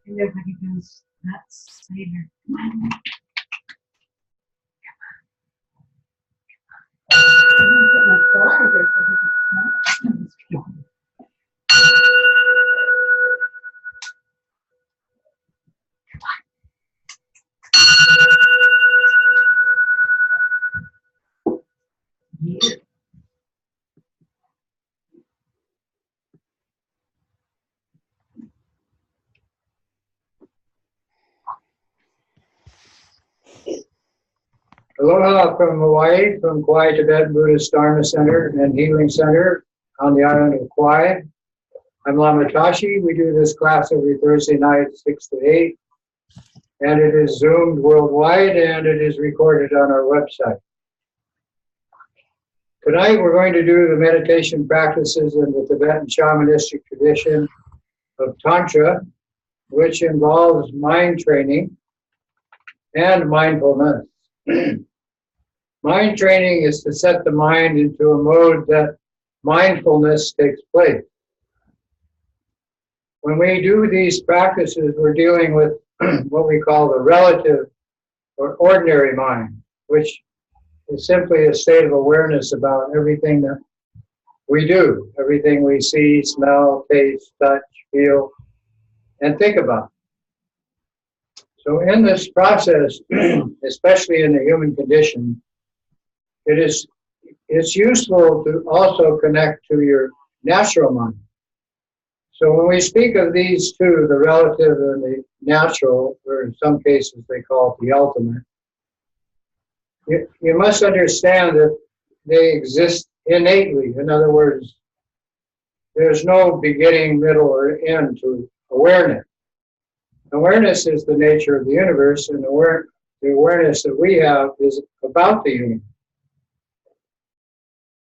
Everybody goes nuts later. Yeah. Aloha from Hawaii, from Kauai Tibetan Buddhist Dharma Center and Healing Center on the island of Kauai. I'm Lama Tashi. We do this class every Thursday night, 6 to 8. And it is Zoomed worldwide and it is recorded on our website. Tonight we're going to do the meditation practices in the Tibetan shamanistic tradition of Tantra, which involves mind training and mindfulness. Mind training is to set the mind into a mode that mindfulness takes place. When we do these practices, we're dealing with what we call the relative or ordinary mind, which is simply a state of awareness about everything that we do, everything we see, smell, taste, touch, feel, and think about. So in this process, especially in the human condition, it's useful to also connect to your natural mind. So when we speak of these two, the relative and the natural, or in some cases they call it the ultimate, you must understand that they exist innately. In other words, there's no beginning, middle, or end to awareness. Awareness is the nature of the universe, and the awareness that we have is about the universe.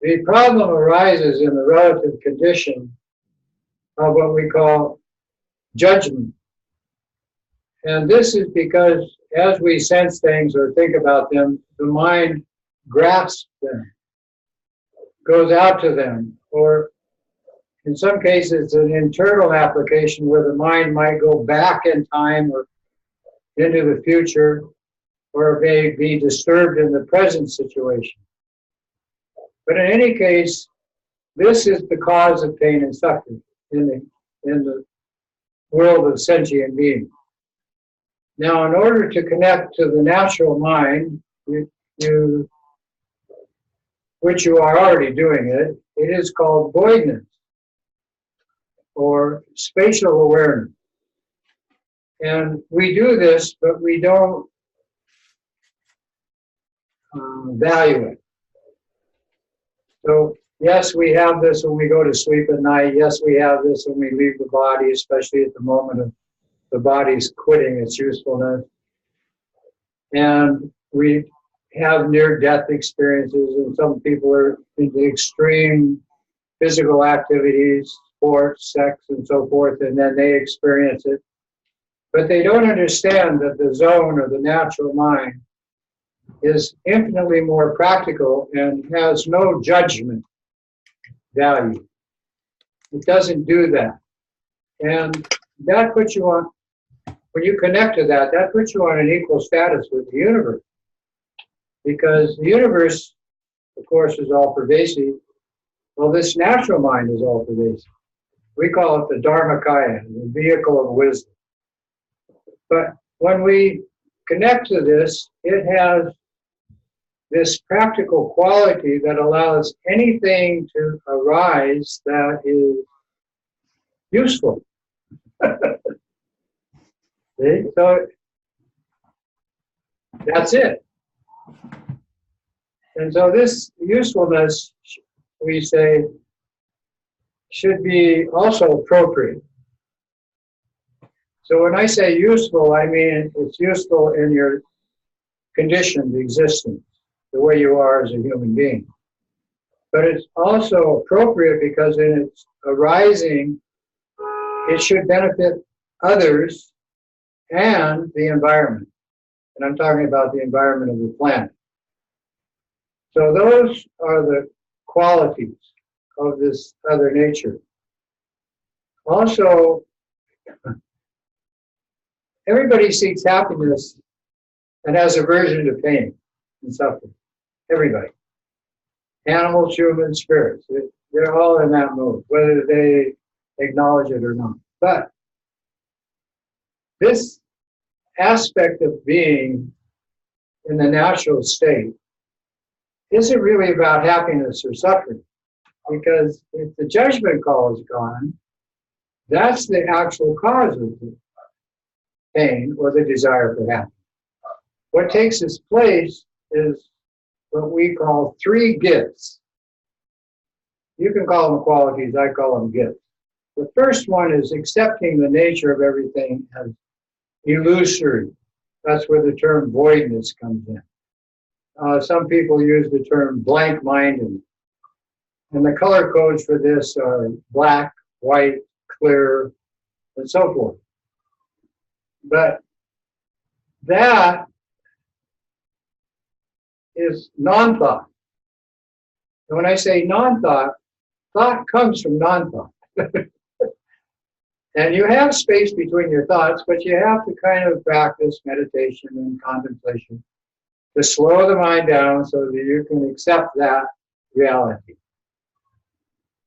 The problem arises in the relative condition of what we call judgment. And this is because as we sense things or think about them, the mind grasps them, goes out to them, or in some cases an internal application where the mind might go back in time or into the future, or may be disturbed in the present situation. But in any case, this is the cause of pain and suffering in the world of sentient beings. Now, in order to connect to the natural mind, which you are already doing it is called voidness, or spatial awareness. And we do this, but we don't value it. So yes, we have this when we go to sleep at night. Yes, we have this when we leave the body, especially at the moment of the body's quitting its usefulness. And we have near-death experiences, and some people are into extreme physical activities, sports, sex, and so forth, and then they experience it. But they don't understand that the zone or the natural mind is infinitely more practical and has no judgment value. It doesn't do that. And that puts you on, when you connect to that, that puts you on an equal status with the universe. Because the universe, of course, is all pervasive. Well, this natural mind is all pervasive. We call it the Dharmakaya, the vehicle of wisdom. But when we connect to this, it has this practical quality that allows anything to arise that is useful. See? So that's it. And so this usefulness, we say, should be also appropriate. So when I say useful, I mean it's useful in your conditioned existence, the way you are as a human being. But it's also appropriate because in its arising, it should benefit others and the environment. And I'm talking about the environment of the planet. So those are the qualities of this other nature. Also, everybody seeks happiness and has aversion to pain and suffering. Everybody. Animals, humans, spirits. They're all in that mode, whether they acknowledge it or not. But this aspect of being in the natural state isn't really about happiness or suffering. Because if the judgment call is gone, that's the actual cause of the pain or the desire for happiness. What takes its place is what we call three gifts. You can call them qualities, I call them gifts. The first one is accepting the nature of everything as illusory. That's where the term voidness comes in. Some people use the term blank-minded. And the color codes for this are black, white, clear, and so forth. But that is non-thought. And when I say non-thought, thought comes from non-thought. And you have space between your thoughts, but you have to kind of practice meditation and contemplation to slow the mind down so that you can accept that reality.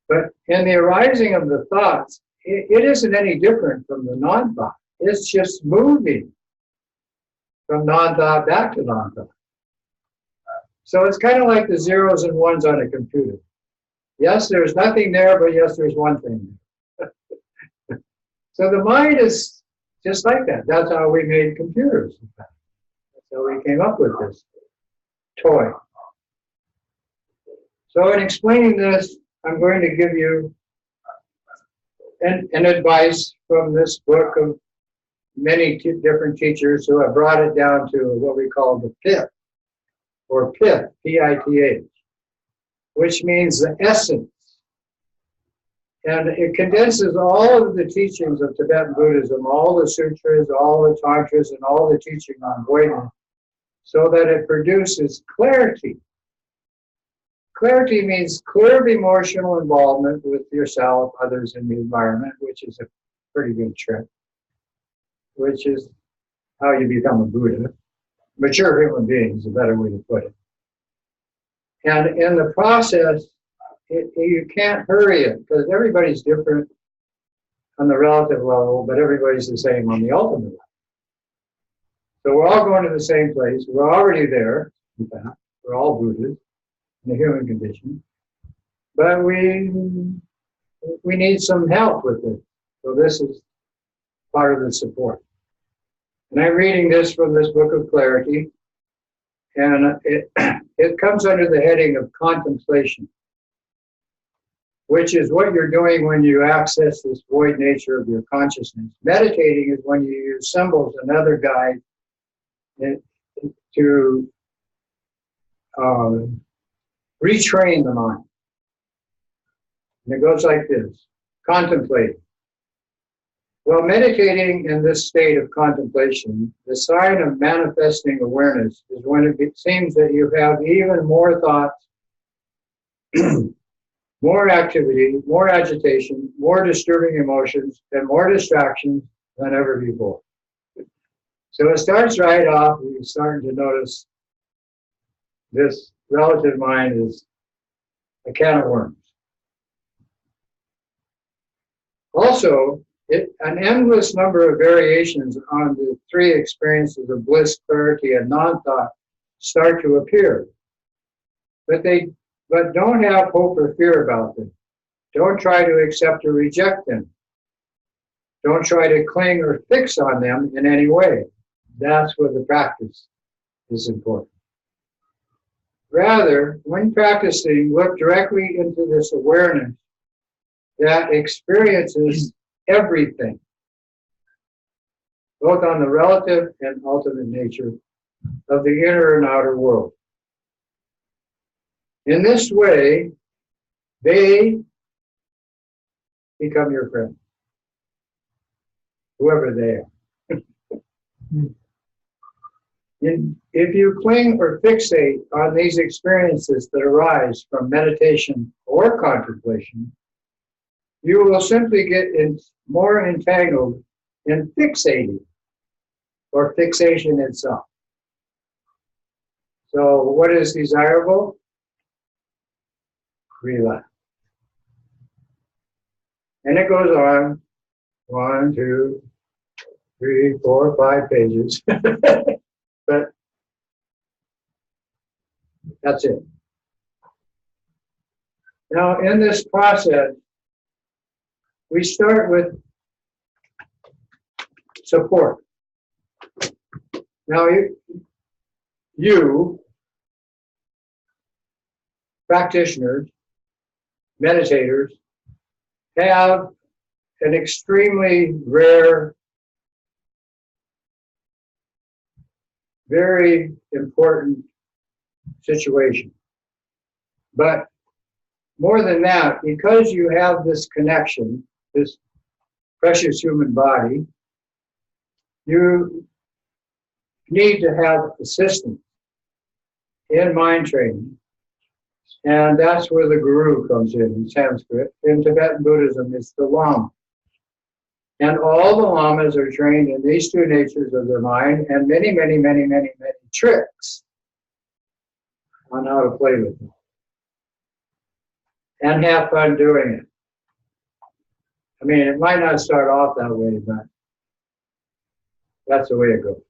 But in the arising of the thoughts, it isn't any different from the non-thought. It's just moving from non-thought back to non-thought. So it's kind of like the zeros and ones on a computer. Yes, there's nothing there, but yes, there's one thing. So the mind is just like that. That's how we made computers. That's how we came up with this toy. So in explaining this, I'm going to give you an advice from this book of many different teachers who have brought it down to what we call the pith, or pith, P-I-T-H, which means the essence. And it condenses all of the teachings of Tibetan Buddhism, all the sutras, all the tantras, and all the teaching on voidness, so that it produces clarity. Clarity means clear emotional involvement with yourself, others, and the environment, which is a pretty good trick, which is how you become a Buddha. Mature human being is a better way to put it. And in the process, you can't hurry it, because everybody's different on the relative level, but everybody's the same on the ultimate level. So we're all going to the same place. We're already there, in fact. We're all Buddhas in the human condition. But we need some help with it. So this is part of the support. And I'm reading this from this book of clarity, and it comes under the heading of contemplation, which is what you're doing when you access this void nature of your consciousness. Meditating is when you use symbols and other guides to retrain the mind. And it goes like this: contemplating. Well, meditating in this state of contemplation, the sign of manifesting awareness is when it seems that you have even more thoughts, more activity, more agitation, more disturbing emotions, and more distractions than ever before. So it starts right off, you're starting to notice this relative mind is a can of worms. Also, an endless number of variations on the three experiences of bliss, clarity, and non-thought start to appear. But don't have hope or fear about them. Don't try to accept or reject them. Don't try to cling or fix on them in any way. That's where the practice is important. Rather, when practicing, look directly into this awareness that experiences everything, both on the relative and ultimate nature of the inner and outer world. In this way, they become your friends, whoever they are. If you cling or fixate on these experiences that arise from meditation or contemplation, you will simply get more entangled in fixating or fixation itself. So what is desirable? Relax. And it goes on, 1, 2, 3, 4, 5 pages. But that's it. Now, in this process, we start with support. Now, you practitioners, meditators, have an extremely rare, very important situation. But more than that, because you have this connection, this precious human body, you need to have assistance in mind training. And that's where the guru comes in Sanskrit. In Tibetan Buddhism, it's the Lama. And all the Lamas are trained in these two natures of their mind and many, many, many, many, many tricks on how to play with them. And have fun doing it. I mean, it might not start off that way, but that's the way it goes.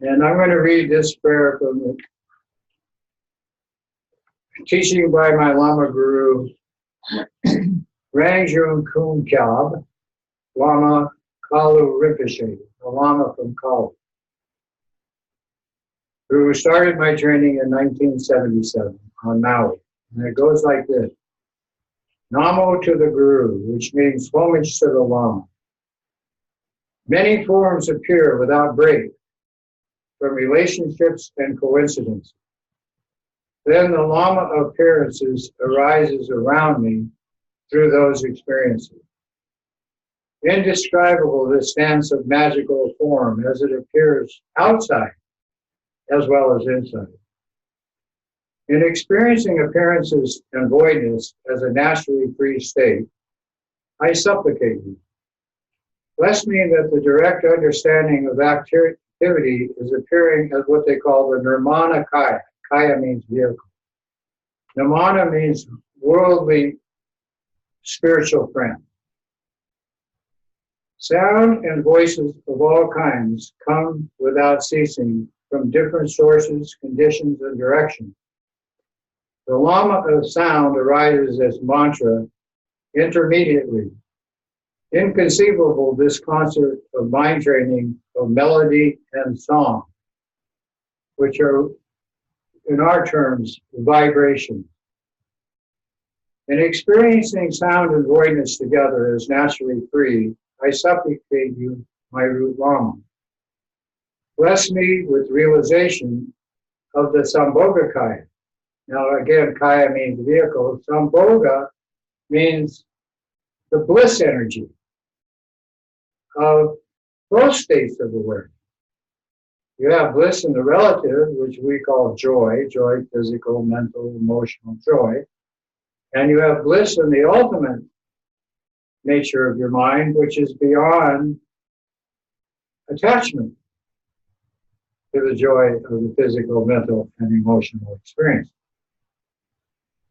And I'm going to read this prayer from the teaching by my Lama Guru, Rangjung Kumkyab, Lama Kalu Rinpoche, a Lama from Kalu, who started my training in 1977 on Maui. And it goes like this. Namo to the Guru, which means homage to the Lama. Many forms appear without break from relationships and coincidences. Then the Lama appearances arises around me through those experiences. Indescribable this dance of magical form as it appears outside as well as inside. In experiencing appearances and voidness as a naturally free state, I supplicate you. Bless me that the direct understanding of activity is appearing as what they call the Nirmana Kaya. Kaya means vehicle. Nirmana means worldly spiritual friend. Sound and voices of all kinds come without ceasing from different sources, conditions, and directions. The Lama of sound arises as mantra intermediately. Inconceivable this concert of mind training of melody and song, which are, in our terms, vibration. In experiencing sound and voidness together as naturally free, I supplicate you, my root Lama. Bless me with realization of the Sambhoga Kaya. Now again, Kaya means vehicle. Sambhoga means the bliss energy of both states of awareness. You have bliss in the relative, which we call joy, physical, mental, emotional joy. And you have bliss in the ultimate nature of your mind, which is beyond attachment to the joy of the physical, mental, and emotional experience.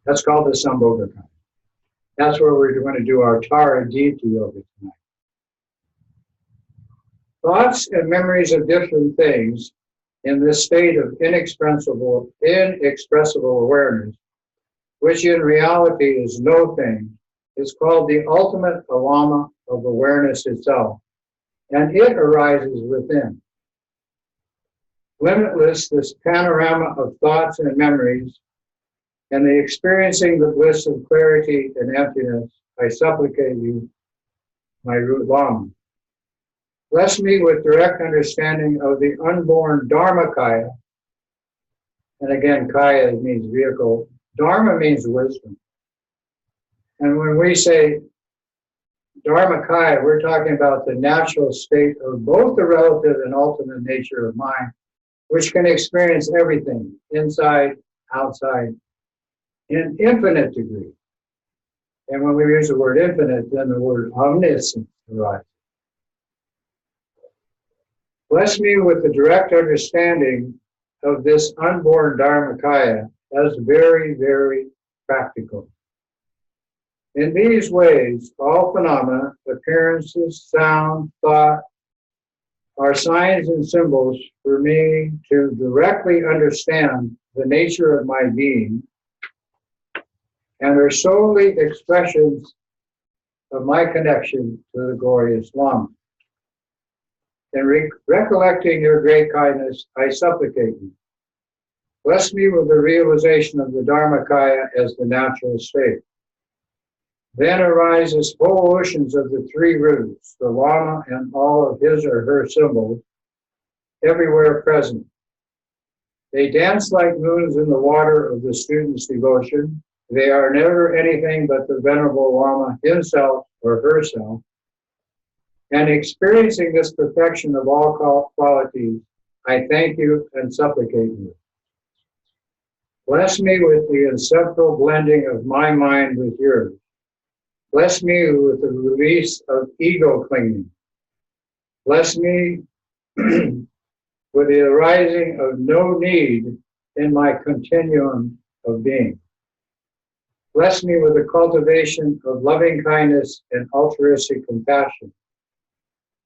That's called the Sambhoga Kaya. That's where we're going to do our Tara Deity Yoga tonight. Thoughts and memories of different things in this state of inexpressible awareness, which in reality is no thing, is called the ultimate Alama of awareness itself, and it arises within. Limitless, this panorama of thoughts and memories, and the experiencing the bliss of clarity and emptiness, I supplicate you, my root Lama. Bless me with direct understanding of the unborn Dharmakaya. And again, Kaya means vehicle. Dharma means wisdom. And when we say Dharmakaya, we're talking about the natural state of both the relative and ultimate nature of mind, which can experience everything, inside, outside, in infinite degree. And when we use the word infinite, then the word omniscient arises. Bless me with the direct understanding of this unborn Dharmakaya as very, very practical. In these ways, all phenomena, appearances, sound, thought, are signs and symbols for me to directly understand the nature of my being, and are solely expressions of my connection to the glorious Lama. In recollecting your great kindness, I supplicate you. Bless me with the realization of the Dharmakaya as the natural state. Then arises whole oceans of the three roots, the Lama and all of his or her symbols, everywhere present. They dance like moons in the water of the student's devotion. They are never anything but the Venerable Lama himself or herself. And experiencing this perfection of all qualities, I thank you and supplicate you. Bless me with the inseparable blending of my mind with yours. Bless me with the release of ego clinging. Bless me with the arising of no need in my continuum of being. Bless me with the cultivation of loving kindness and altruistic compassion.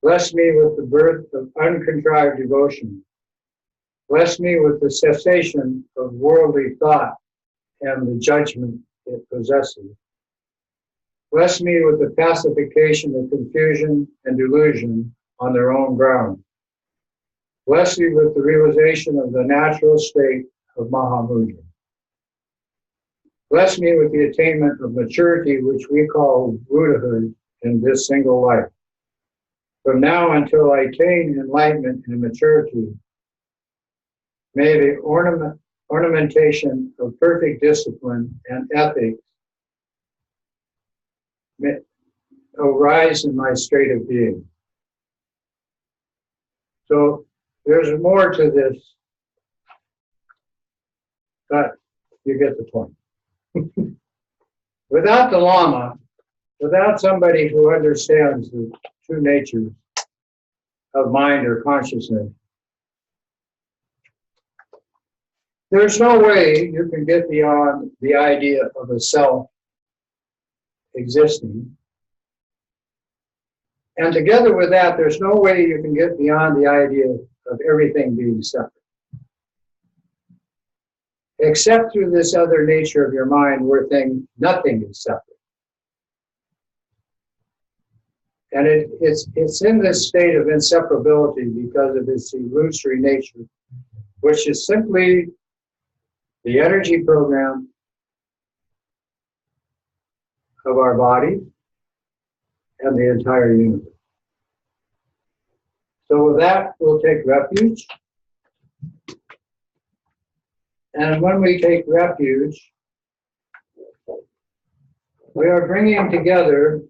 Bless me with the birth of uncontrived devotion. Bless me with the cessation of worldly thought and the judgment it possesses. Bless me with the pacification of confusion and delusion on their own ground. Bless me with the realization of the natural state of Mahamudra. Bless me with the attainment of maturity, which we call Buddhahood, in this single life. From now until I attain enlightenment and maturity, may the ornamentation of perfect discipline and ethics arise in my state of being. So there's more to this, but you get the point. Without the Lama, without somebody who understands the true nature of mind or consciousness, there's no way you can get beyond the idea of a self existing. And together with that, there's no way you can get beyond the idea of everything being separate. Except through this other nature of your mind where nothing is separate. And it's in this state of inseparability because of its illusory nature, which is simply the energy program of our body and the entire universe. So with that, we'll take refuge. And when we take refuge, we are bringing together,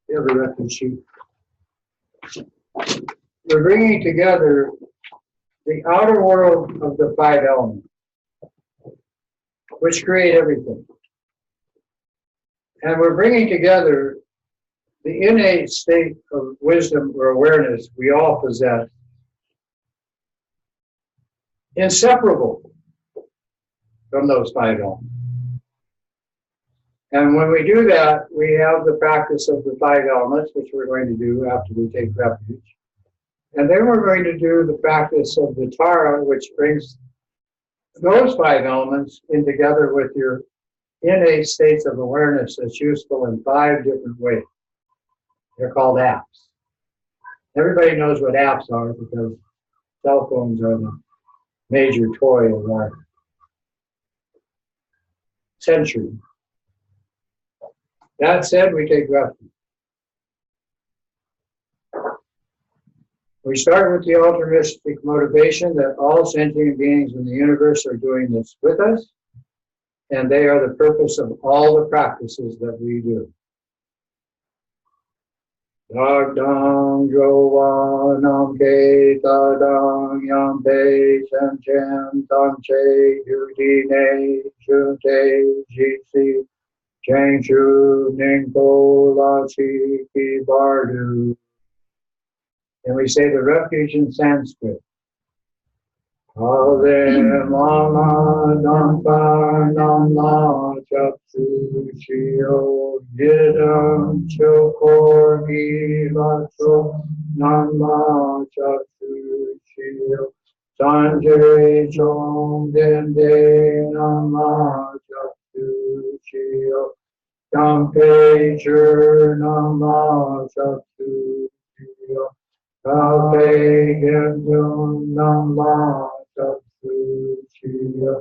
you have a refuge sheet. We're bringing together the outer world of the five elements, which create everything. And we're bringing together the innate state of wisdom or awareness we all possess, inseparable from those five elements. And when we do that, we have the practice of the five elements, which we're going to do after we take refuge. And then we're going to do the practice of the Tara, which brings those five elements in together with your innate states of awareness that's useful in 5 different ways. They're called apps. Everybody knows what apps are because cell phones are the major toy of our century. That said, we take refuge. We start with the altruistic motivation that all sentient beings in the universe are doing this with us, and they are the purpose of all the practices that we do. Dagdang Jovanam Ketadang Champe, Sanchem, Tanche, Udine, Junte, Jisi, Changshu, Ningpo, Lachi, Bardu. And we say the refuge in Sanskrit. Ave Mama Dampa Nama Chapsu Chio Yidam Chokor Gilacho Nama Chapsu Chio Sanjay Chom Dende Nama Chapsu Chio Champe Chur Nama Chapsu Chio Kave Gendum Nama Chapsu Chio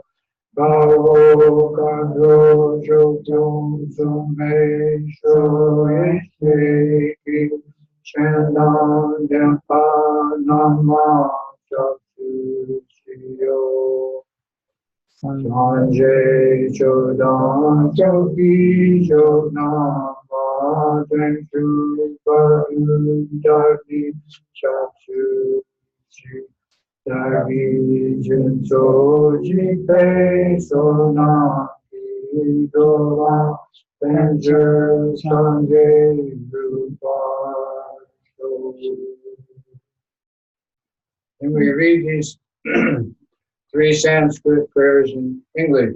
Kavo Kando Chotum Sume Sho Ishiki Chandam Dempa Nama Chapsu Chio Sanjay Chodan Choki Chodama Changshu Baru Dagi Chapsu Chi Dagi Jinso Jipe Sona Dola Benjer Sanjay Rupa. And we read these three Sanskrit prayers in English.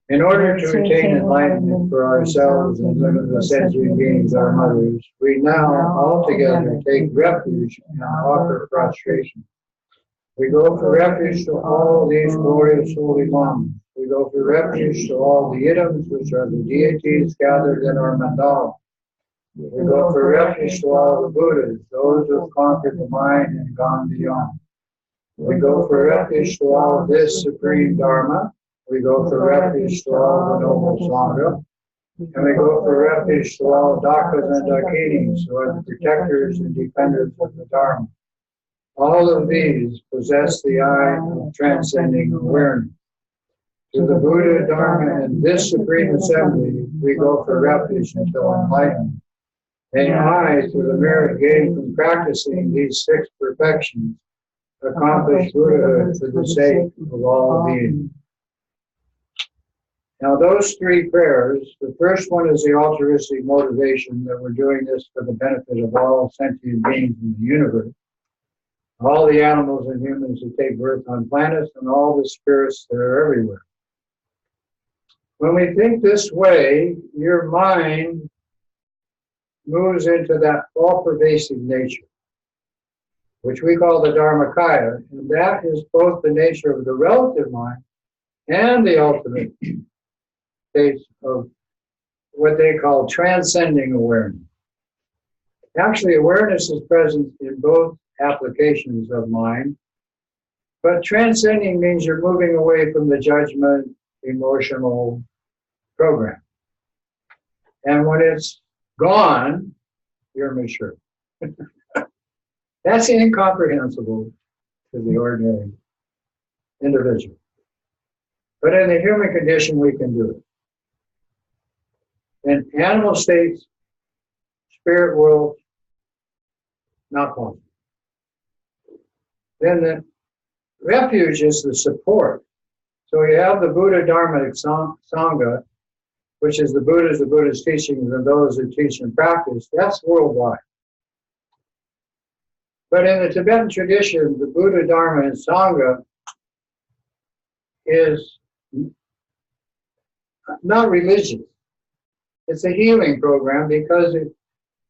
In order to attain enlightenment for ourselves and limitless sentient beings, our mothers, we now altogether take refuge and offer prostration. We go for refuge to all these glorious holy lamas. We go for refuge to all the idams, which are the deities gathered in our mandala. We go for refuge to all the Buddhas, those who have conquered the mind and gone beyond. We go for refuge to all this supreme Dharma. We go for refuge to all the noble Sangha. And we go for refuge to all Dakas and Dakinis, who are the protectors and defenders of the Dharma. All of these possess the eye of transcending awareness. To the Buddha, Dharma, and this supreme assembly, we go for refuge until enlightenment. May I, through the merit gained from practicing these six perfections, accomplish Buddhahood for the sake of all beings. Now, those three prayers, the first one is the altruistic motivation that we're doing this for the benefit of all sentient beings in the universe, all the animals and humans who take birth on planets, and all the spirits that are everywhere. When we think this way, your mind moves into that all-pervasive nature, which we call the Dharmakaya, and that is both the nature of the relative mind and the ultimate state of what they call transcending awareness. Actually, awareness is present in both applications of mind, but transcending means you're moving away from the judgment, emotional program. And when it's gone, you're mature. That's incomprehensible to the ordinary individual. But in the human condition, we can do it. In animal states, spirit world, not possible. Then the refuge is the support. So you have the Buddha Dharma Sangha, which is the Buddha's teachings, and those who teach and practice. That's worldwide. But in the Tibetan tradition, the Buddha Dharma and Sangha is not religious. It's a healing program because it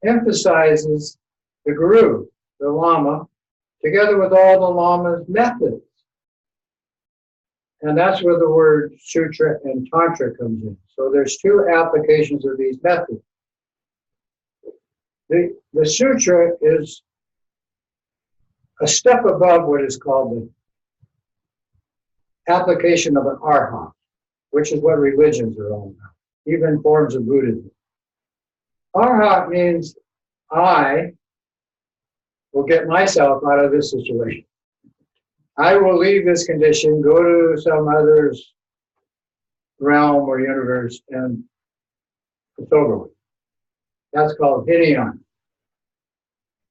emphasizes the Guru, the Lama, together with all the Lama's methods. And that's where the word sutra and tantra comes in. So there's two applications of these methods. The sutra is a step above what is called the application of an arhat, which is what religions are all about, even forms of Buddhism. Arhat means I will get myself out of this situation. I will leave this condition, go to some other realm or universe, and it's over with. That's called Hinayana.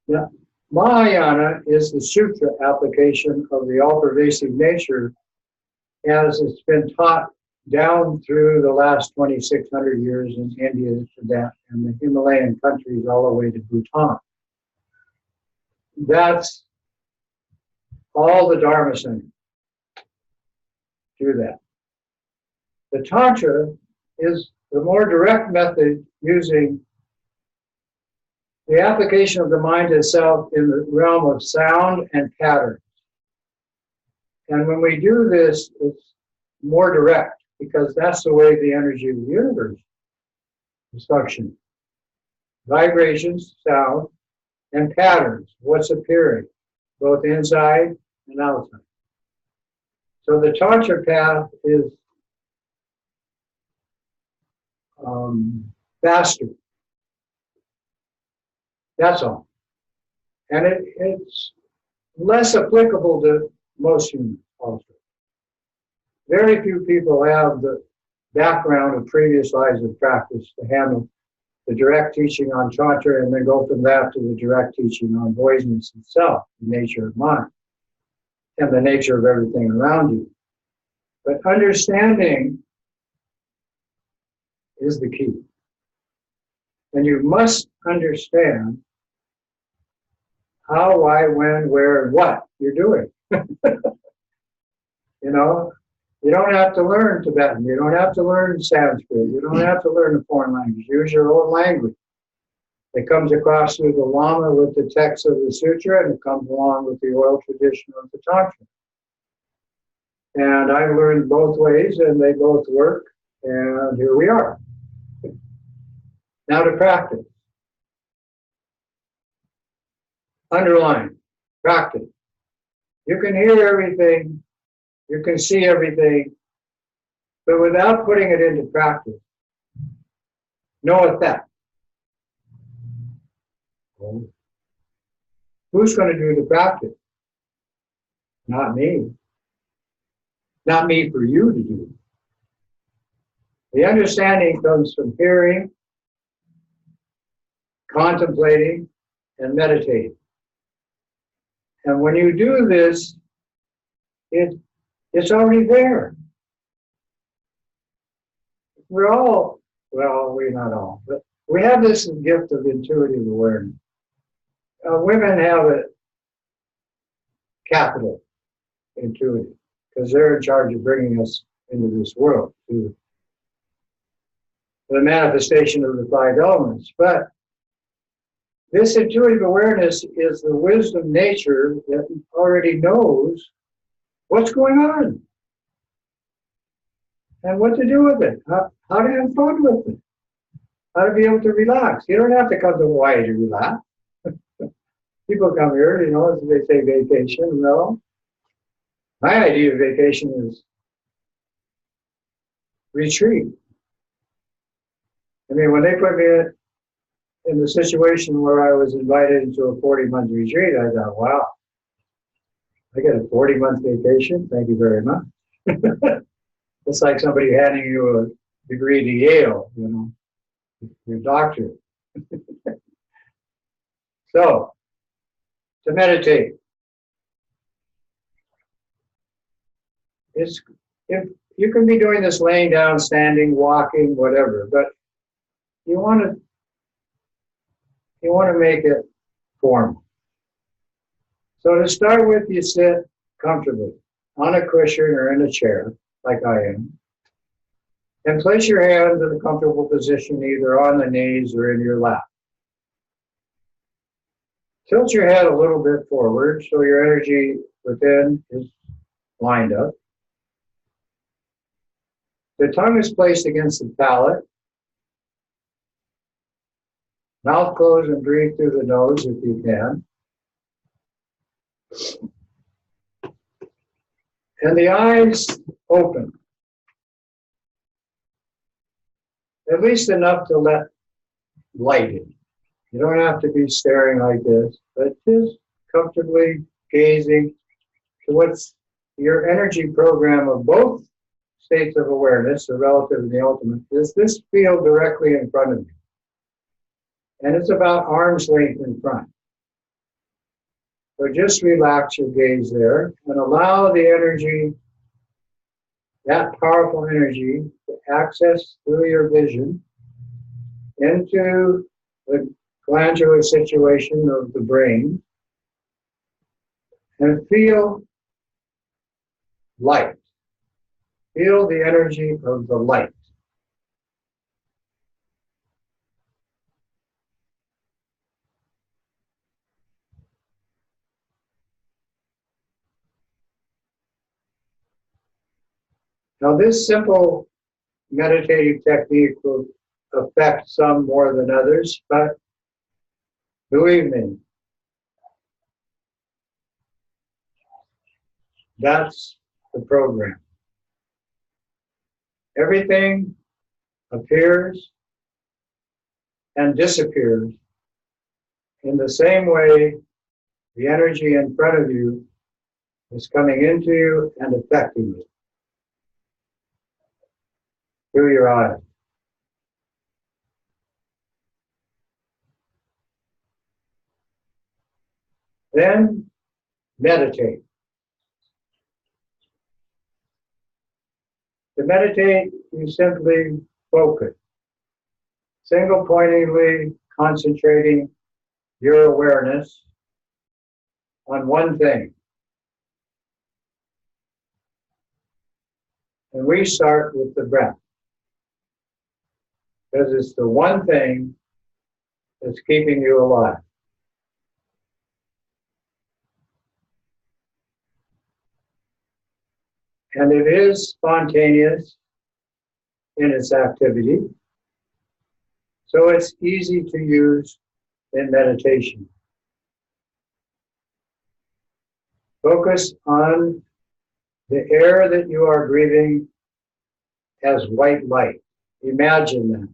Yeah. Mahayana is the sutra application of the all-pervasive nature as it's been taught down through the last 2,600 years in India, Tibet, and the Himalayan countries all the way to Bhutan. That's all the Dharma centers do that. The Tantra is the more direct method using the application of the mind itself in the realm of sound and patterns. And when we do this, it's more direct because that's the way the energy of the universe is functioning. Vibrations, sound, and patterns, what's appearing, both inside and outside. So the Tantra path is faster. That's all. And it's less applicable to most humans also. Very few people have the background of previous lives of practice to handle the direct teaching on Tantra and then go from that to the direct teaching on voidness itself, the nature of mind, and the nature of everything around you. But understanding is the key. And you must understand how, why, when, where, and what you're doing. You know, you don't have to learn Tibetan. You don't have to learn Sanskrit. You don't have to learn a foreign language. Use your own language. It comes across through the Lama with the text of the Sutra, and it comes along with the oral tradition of the Tantra. And I've learned both ways, and they both work, and here we are. Now to practice. Underline, practice. You can hear everything, you can see everything, but without putting it into practice, no effect. Who's going to do the practice? Not me. Not me for you to do. The understanding comes from hearing, contemplating, and meditating. And when you do this, it's already there. We're all, well, we're not all, but we have this gift of intuitive awareness. Women have a capital intuitive because they're in charge of bringing us into this world, to the manifestation of the five elements. But this intuitive awareness is the wisdom nature that already knows what's going on and what to do with it, how to have fun with it, how to be able to relax. You don't have to come to Hawaii to relax. People come here, you know, as they say vacation. Well, my idea of vacation is retreat. I mean, when they put me in the situation where I was invited into a 40-month retreat, I thought, wow, I get a 40-month vacation? Thank you very much. It's like somebody handing you a degree to Yale, you know, your doctorate. So, to meditate. If you can be doing this laying down, standing, walking, whatever, but you want to make it formal. So to start with, you sit comfortably on a cushion or in a chair, like I am, and place your hands in a comfortable position either on the knees or in your lap. Tilt your head a little bit forward so your energy within is lined up. The tongue is placed against the palate. Mouth closed and breathe through the nose if you can. And the eyes open. At least enough to let light in. You don't have to be staring like this, but just comfortably gazing to what's your energy program of both states of awareness, the relative and the ultimate, is this field directly in front of you. And it's about arm's length in front. So just relax your gaze there and allow the energy, that powerful energy, to access through your vision into the glandular situation of the brain and feel light. Feel the energy of the light. Now, this simple meditative technique will affect some more than others, but believe me, that's the program. Everything appears and disappears in the same way the energy in front of you is coming into you and affecting you through your eyes. Then meditate. To meditate, you simply focus, single pointedly concentrating your awareness on one thing. And we start with the breath, because it's the one thing that's keeping you alive. And it is spontaneous in its activity, so it's easy to use in meditation. Focus on the air that you are breathing as white light. Imagine that.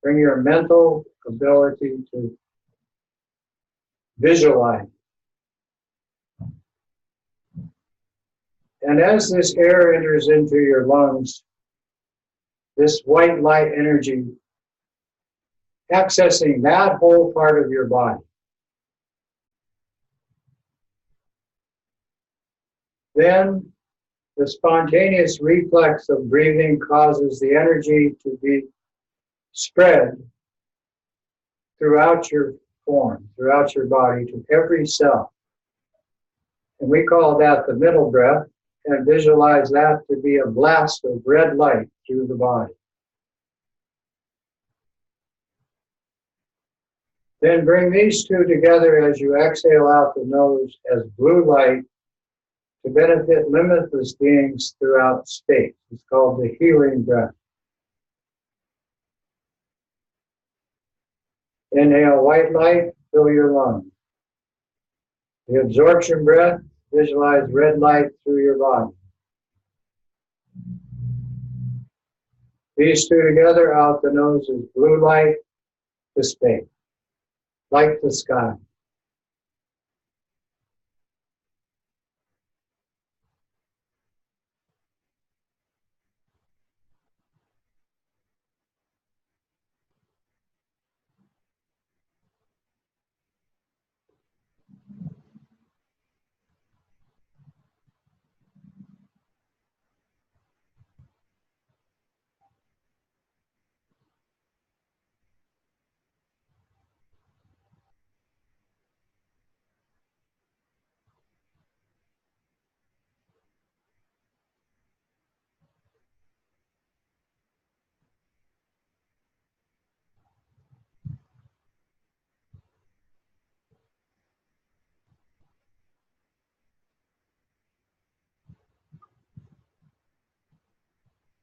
Bring your mental ability to visualize. And as this air enters into your lungs, this white light energy accessing that whole part of your body. Then the spontaneous reflex of breathing causes the energy to be spread throughout your form, throughout your body, to every cell. And we call that the middle breath, and visualize that to be a blast of red light through the body. Then bring these two together as you exhale out the nose as blue light to benefit limitless beings throughout space. It's called the healing breath. Inhale white light, fill your lungs. The absorption breath, visualize red light through your body. These two together out the nose is blue light to space, like the sky.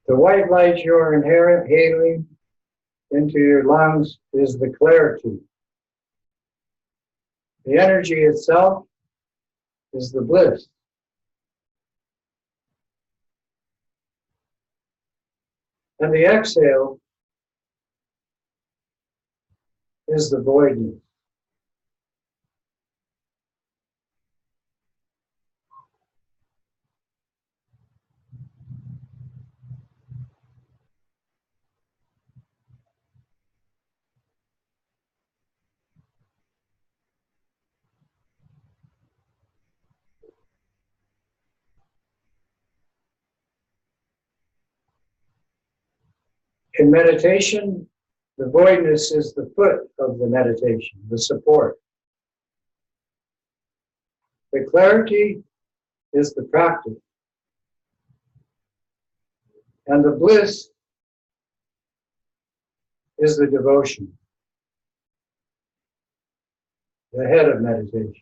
The white light you're inhaling into your lungs is the clarity. The energy itself is the bliss. And the exhale is the voidness. In meditation, the voidness is the foot of the meditation, the support. The clarity is the practice. And the bliss is the devotion, the head of meditation.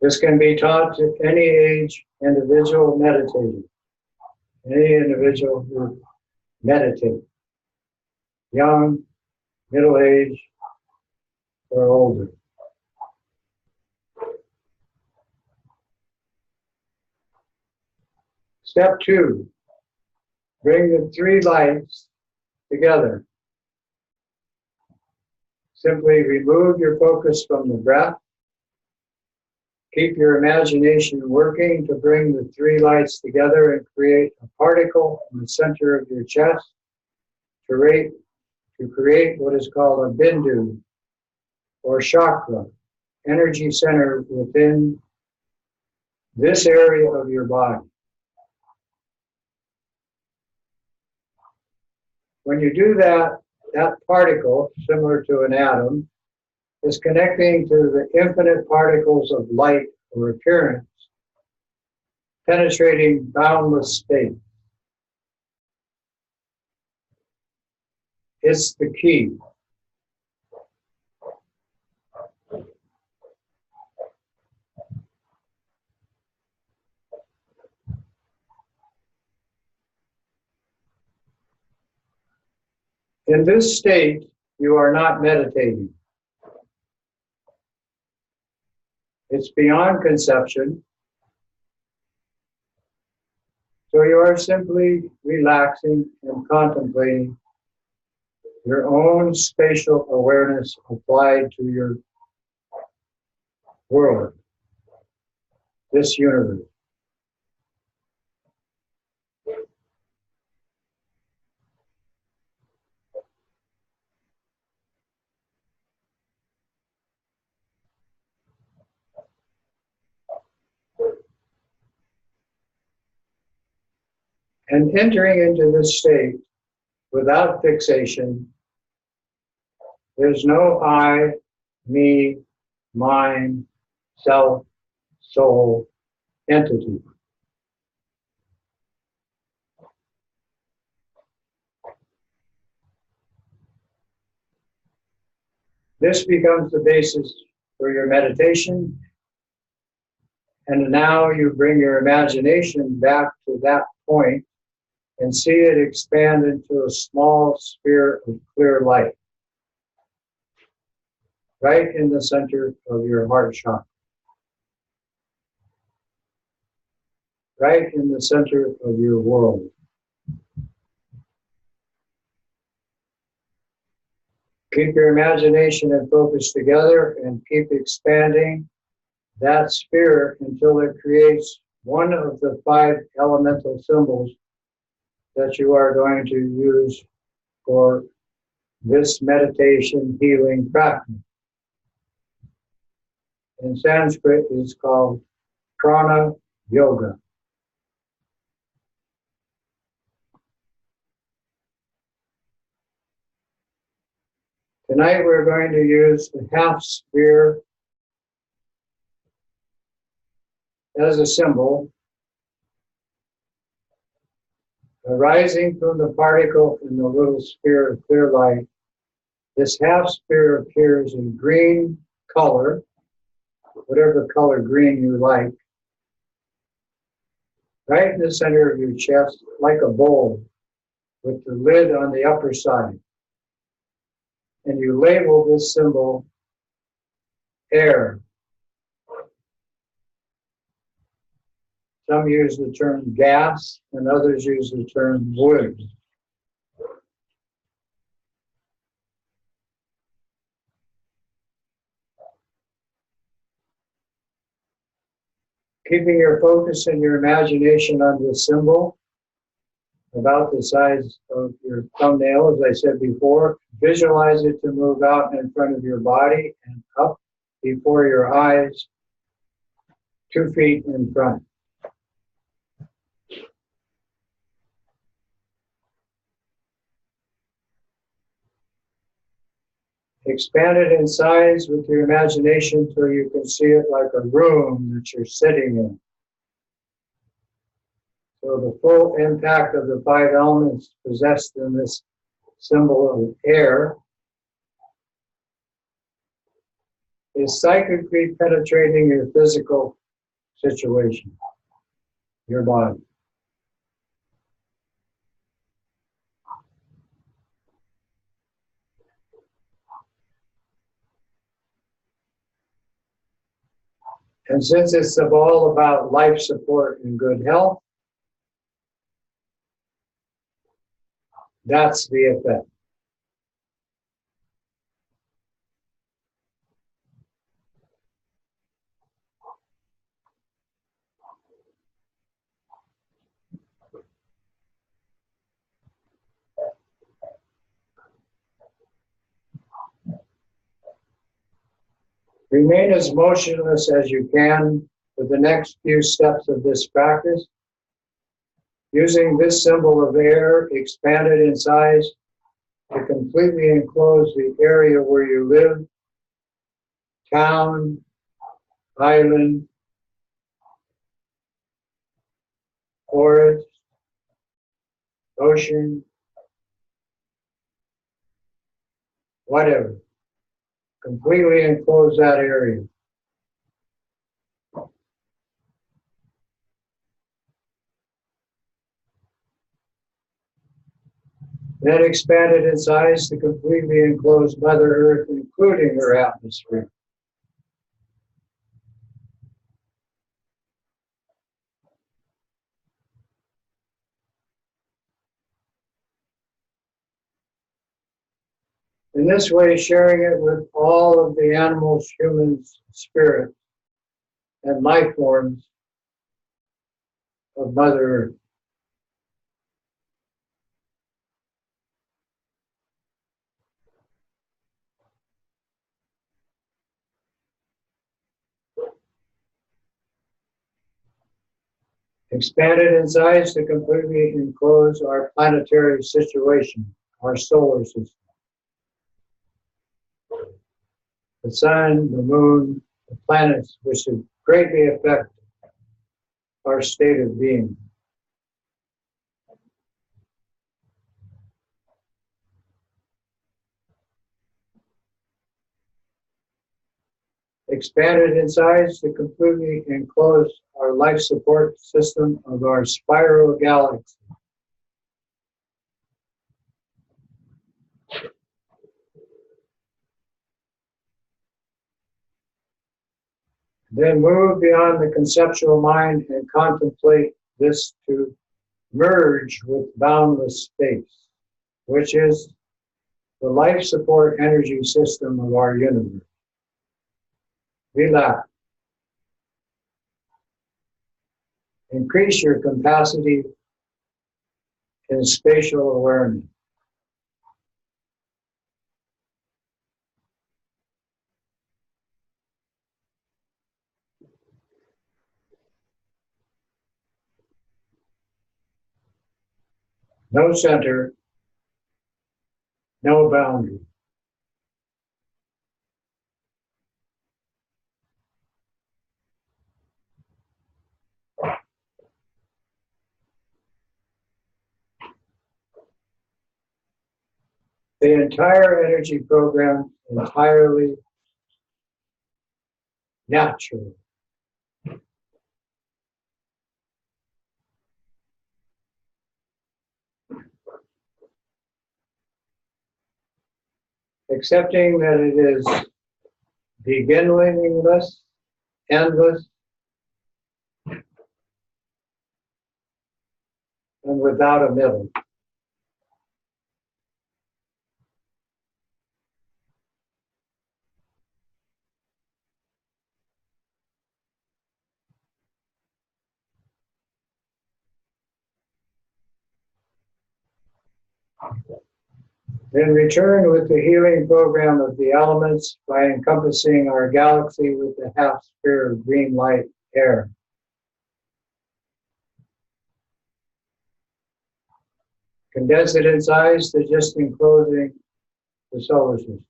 This can be taught to any age individual meditating, any individual who meditate, young, middle-aged, or older. Step 2, bring the 3 lights together. Simply remove your focus from the breath. Keep your imagination working to bring the 3 lights together and create a particle in the center of your chest to create what is called a bindu, or chakra, energy center within this area of your body. When you do that, that particle, similar to an atom, is connecting to the infinite particles of light or appearance, penetrating boundless space. It's the key. In this state, you are not meditating. It's beyond conception. So you are simply relaxing and contemplating your own spatial awareness applied to your world, this universe. And entering into this state without fixation, there's no I, me, mine, self, soul, entity. This becomes the basis for your meditation. And now you bring your imagination back to that point and see it expand into a small sphere of clear light, right in the center of your heart chakra, right in the center of your world. Keep your imagination and focus together and keep expanding that sphere until it creates one of the 5 elemental symbols that you are going to use for this meditation healing practice. In Sanskrit, it's called prana yoga. Tonight we're going to use the half sphere as a symbol, arising from the particle in the little sphere of clear light. This half sphere appears in green color, whatever color green you like, right in the center of your chest, like a bowl with the lid on the upper side. And you label this symbol air. Some use the term gas, and others use the term wood. Keeping your focus and your imagination on this symbol, about the size of your thumbnail, as I said before. Visualize it to move out in front of your body and up before your eyes, 2 feet in front. Expand it in size with your imagination till you can see it like a room that you're sitting in. So the full impact of the 5 elements possessed in this symbol of air is psychically penetrating your physical situation, your body. And since it's all about life support and good health, that's the effect. Remain as motionless as you can for the next few steps of this practice. Using this symbol of air expanded in size to completely enclose the area where you live, town, island, forest, ocean, whatever. Completely enclose that area. Then expanded in size to completely enclose Mother Earth, including her atmosphere. In this way, sharing it with all of the animals, humans, spirits, and life forms of Mother Earth. Expanded in size to completely enclose our planetary situation, our solar system. The sun, the moon, the planets, which greatly affect our state of being. Expanded in size to completely enclose our life support system of our spiral galaxy. Then move beyond the conceptual mind and contemplate this to merge with boundless space, which is the life support energy system of our universe. Relax. Increase your capacity in spatial awareness. No center, no boundary. The entire energy program entirely natural. Accepting that it is beginningless, endless, and without a middle. Then return with the healing program of the elements by encompassing our galaxy with the half sphere of green light air. Condense it in size to just enclosing the solar system.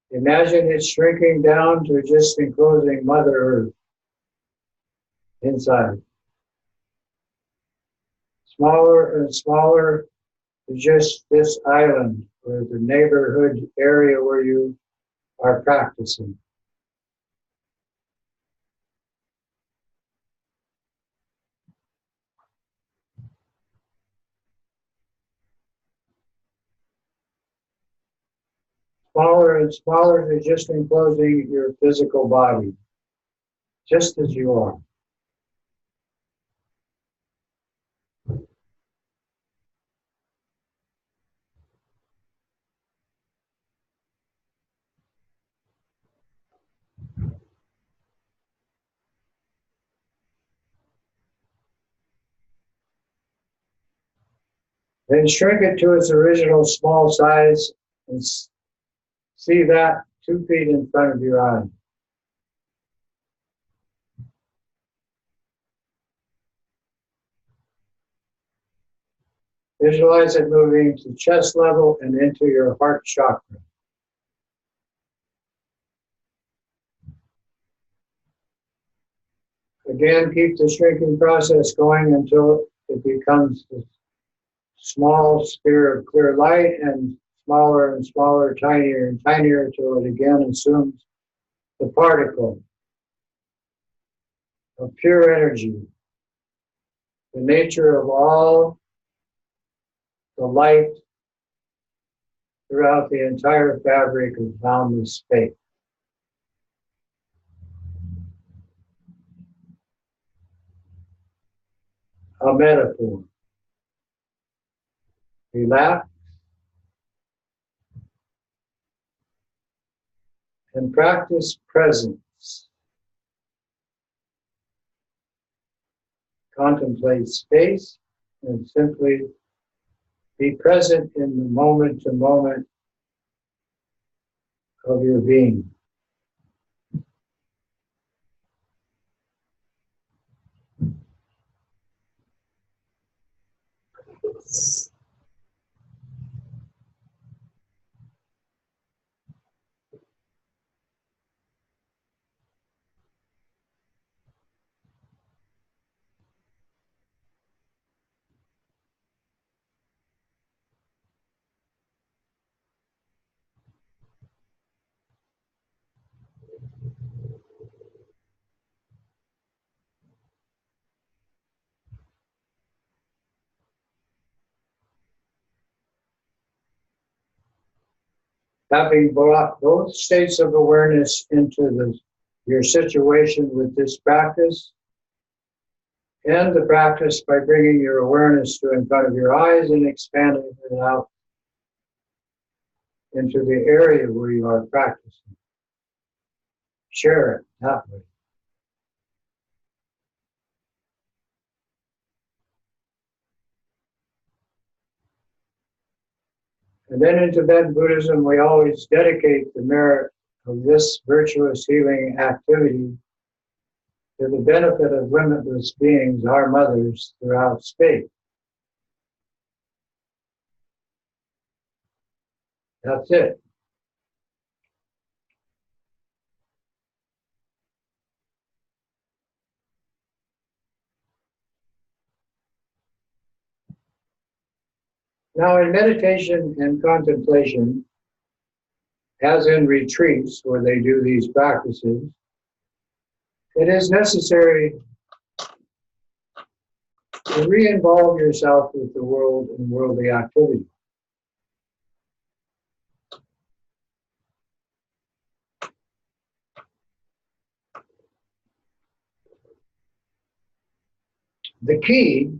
Imagine it shrinking down to just enclosing Mother Earth inside. Smaller and smaller to just this island or the neighborhood area where you are practicing. Smaller and smaller to just enclosing your physical body, just as you are. Then shrink it to its original small size and see that 2 feet in front of your eye. Visualize it moving to chest level and into your heart chakra. Again, keep the shrinking process going until it becomes a small sphere of clear light and smaller, tinier and tinier until it again assumes the particle of pure energy, the nature of all the light throughout the entire fabric of boundless space. A metaphor. Relax and practice presence. Contemplate space and simply be present in the moment to moment of your being. Having brought both states of awareness into your situation with this practice, end the practice by bringing your awareness to in front of your eyes and expanding it out into the area where you are practicing. Share it that way. And then in Tibetan Buddhism, we always dedicate the merit of this virtuous healing activity to the benefit of limitless beings, our mothers, throughout space. That's it. Now, in meditation and contemplation, as in retreats where they do these practices, it is necessary to re-involve yourself with the world and worldly activity. The key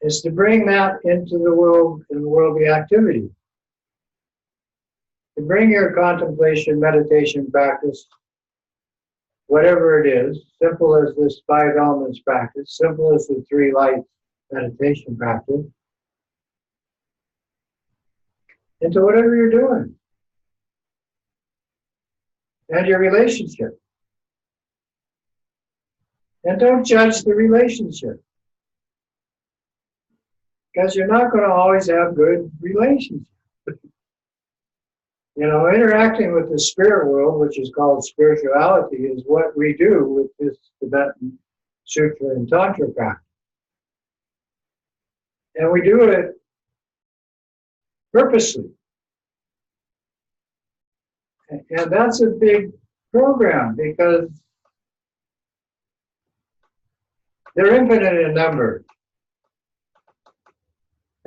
is to bring that into the world and worldly activity. To bring your contemplation, meditation practice, whatever it is, simple as this 5 elements practice, simple as the 3 lights meditation practice, into whatever you're doing and your relationship. And don't judge the relationship, because you're not going to always have good relationships. You know, interacting with the spirit world, which is called spirituality, is what we do with this Tibetan Sutra and Tantra practice. And we do it purposely. And that's a big program, because they're infinite in number.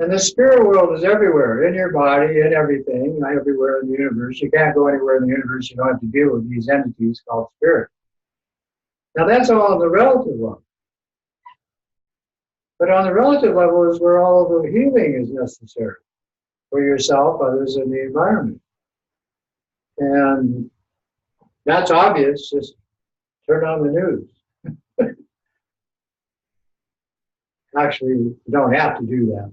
And the spirit world is everywhere, in your body, in everything, everywhere in the universe. You can't go anywhere in the universe, you don't have to deal with these entities called spirit. Now that's all on the relative level. But on the relative level is where all the healing is necessary for yourself, others, and the environment. And that's obvious, just turn on the news. Actually, you don't have to do that.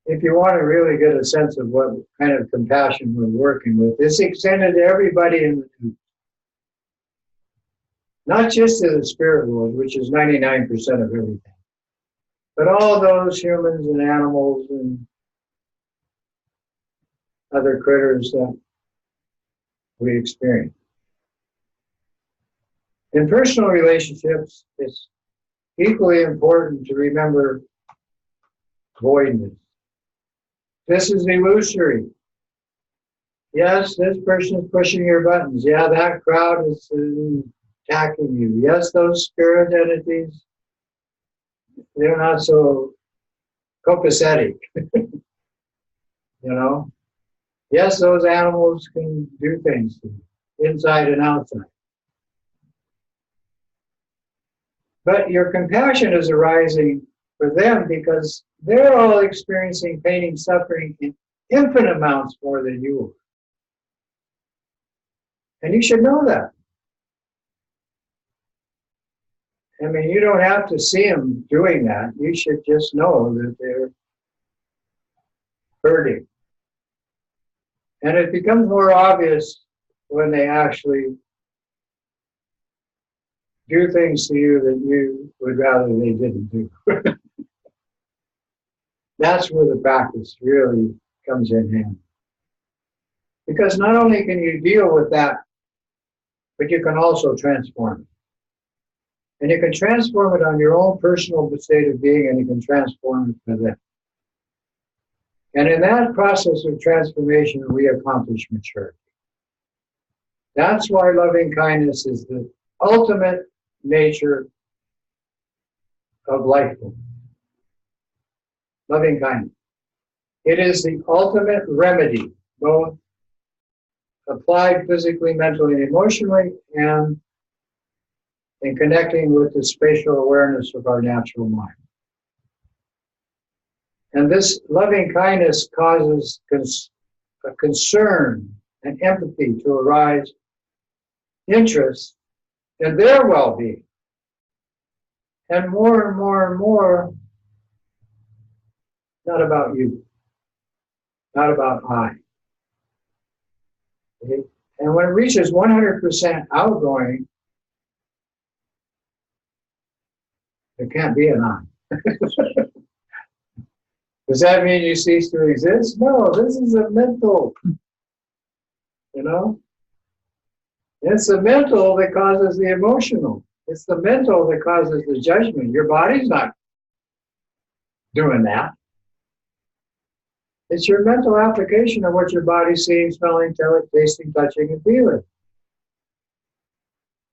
If you want to really get a sense of what kind of compassion we're working with, it's extended to everybody in the news. Not just to the spirit world, which is 99% of everything, but all those humans and animals and other critters that we experience. In personal relationships, it's equally important to remember voidness. This is illusory. Yes, this person is pushing your buttons. Yeah, that crowd is attacking you. Yes, those spirit entities, they're not so copacetic. You know? Yes, those animals can do things to you, inside and outside. But your compassion is arising for them because they're all experiencing pain and suffering in infinite amounts more than you are. And you should know that. I mean, you don't have to see them doing that. You should just know that they're hurting. And it becomes more obvious when they actually do things to you that you would rather they didn't do. That's where the practice really comes in hand. Because not only can you deal with that, but you can also transform it. And you can transform it on your own personal state of being, and you can transform it for them. And in that process of transformation, we accomplish maturity. That's why loving kindness is the ultimate nature of life. Loving kindness. It is the ultimate remedy, both applied physically, mentally, and emotionally, and in connecting with the spatial awareness of our natural mind. And this loving kindness causes a concern and empathy to arise, interest in their well-being. And more and more and more, not about you, not about I. Okay? And when it reaches 100% outgoing, there can't be an I. Does that mean you cease to exist? No, this is a mental, you know? It's the mental that causes the emotional. It's the mental that causes the judgment. Your body's not doing that. It's your mental application of what your body's seeing, smelling, tasting, touching, and feeling.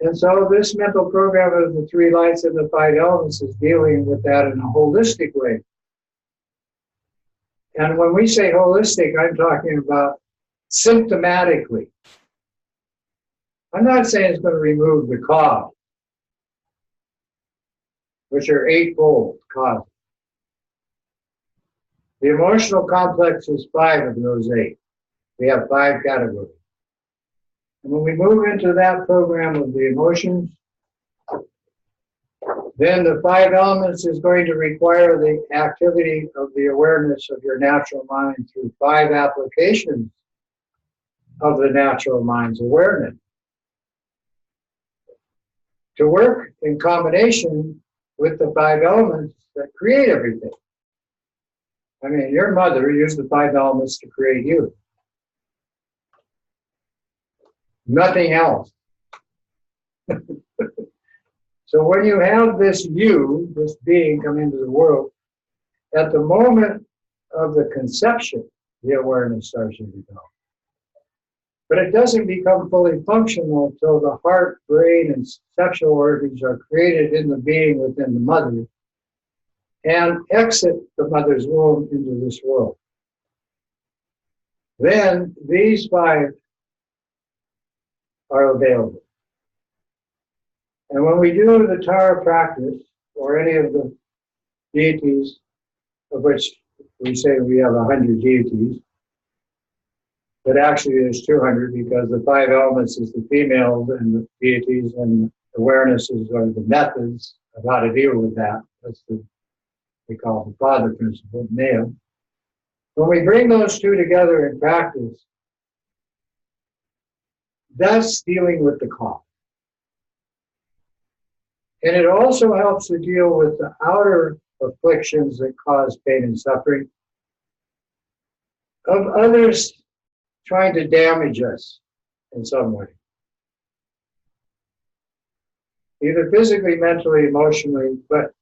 And so this mental program of the 3 lights and the 5 elements is dealing with that in a holistic way. And when we say holistic, I'm talking about symptomatically. I'm not saying it's going to remove the cause, which are 8-fold causes. The emotional complex is 5 of those 8. We have 5 categories. And when we move into that program of the emotions, then the five elements is going to require the activity of the awareness of your natural mind through five applications of the natural mind's awareness to work in combination with the five elements that create everything. I mean, your mother used the five elements to create you. Nothing else. So when you have this you, this being come into the world, at the moment of the conception, the awareness starts to develop. But it doesn't become fully functional until the heart, brain, and sexual organs are created in the being within the mother and exit the mother's womb into this world. Then these five are available. And when we do the Tara practice, or any of the deities, of which we say we have 100 deities, but actually there's 200 because the five elements is the females and the deities, and awarenesses are the methods of how to deal with that. That's the, we call the father principle, male. When we bring those two together in practice, that's dealing with the cause. And it also helps to deal with the outer afflictions that cause pain and suffering of others trying to damage us in some way. Either physically, mentally, emotionally, but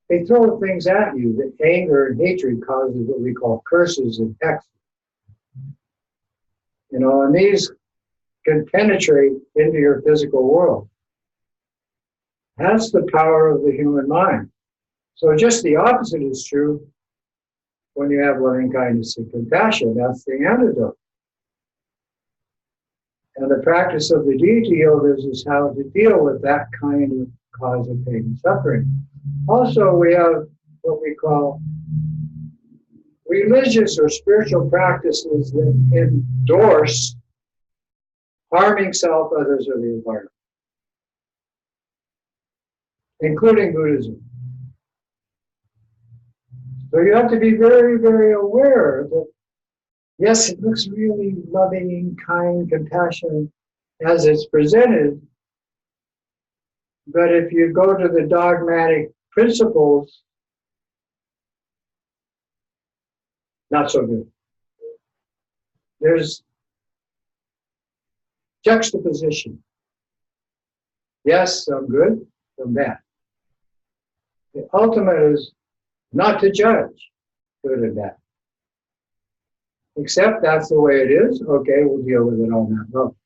they throw things at you that anger and hatred causes what we call curses and hexes. You know, and these can penetrate into your physical world. That's the power of the human mind. So just the opposite is true when you have loving kindness and compassion. That's the antidote. And the practice of the deity yogas is how to deal with that kind of cause of pain and suffering. Also, we have what we call religious or spiritual practices that endorse harming self, others, or the environment, including Buddhism. So you have to be very, very aware that, yes, it looks really loving, kind, compassionate as it's presented, but if you go to the dogmatic principles, not so good. There's juxtaposition. Yes, some good, some bad. The ultimate is not to judge good and bad. Except that's the way it is. Okay, we'll deal with it on that level.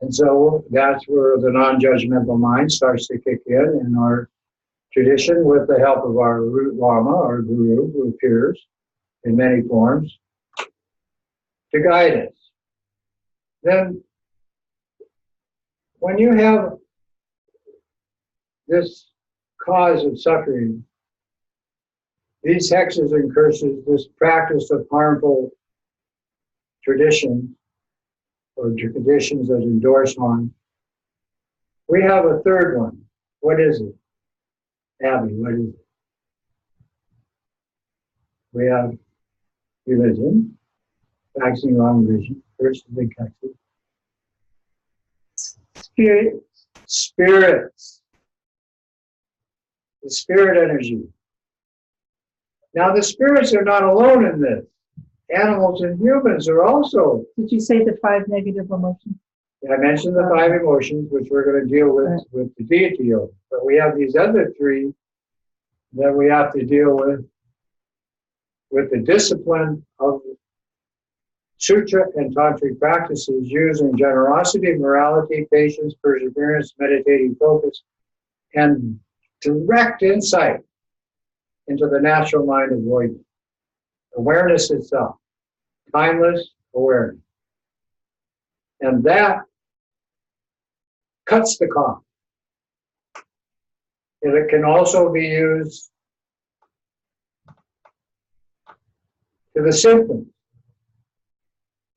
And so that's where the non-judgmental mind starts to kick in our tradition with the help of our root lama, our guru, who appears in many forms to guide us. Then when you have this cause of suffering, these hexes and curses, this practice of harmful traditions or traditions that endorse harm, we have a third one. What is it? Abby, what is it? We have religion, practicing wrong vision, first the big hexes. Spirits. The spirit energy. Now the spirits are not alone in this. Animals and humans are also. Did you say the five negative emotions? I mentioned the five emotions, which we're going to deal with the deity yoga. But we have these other three that we have to deal with the discipline of sutra and tantric practices using generosity, morality, patience, perseverance, meditating focus, and direct insight into the natural mind of avoidance. Awareness itself, timeless awareness. And that cuts the cost. And it can also be used to the symptoms.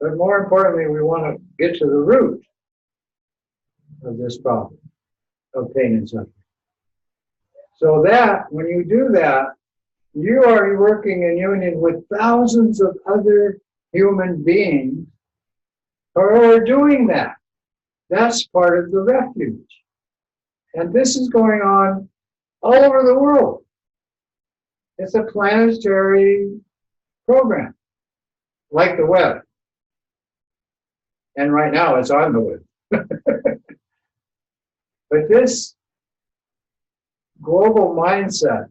But more importantly, we want to get to the root. of this problem of pain and suffering. So that, when you do that, you are working in union with thousands of other human beings who are doing that. That's part of the refuge. And this is going on all over the world. It's a planetary program, like the web. And right now it's on the web. But this global mindset,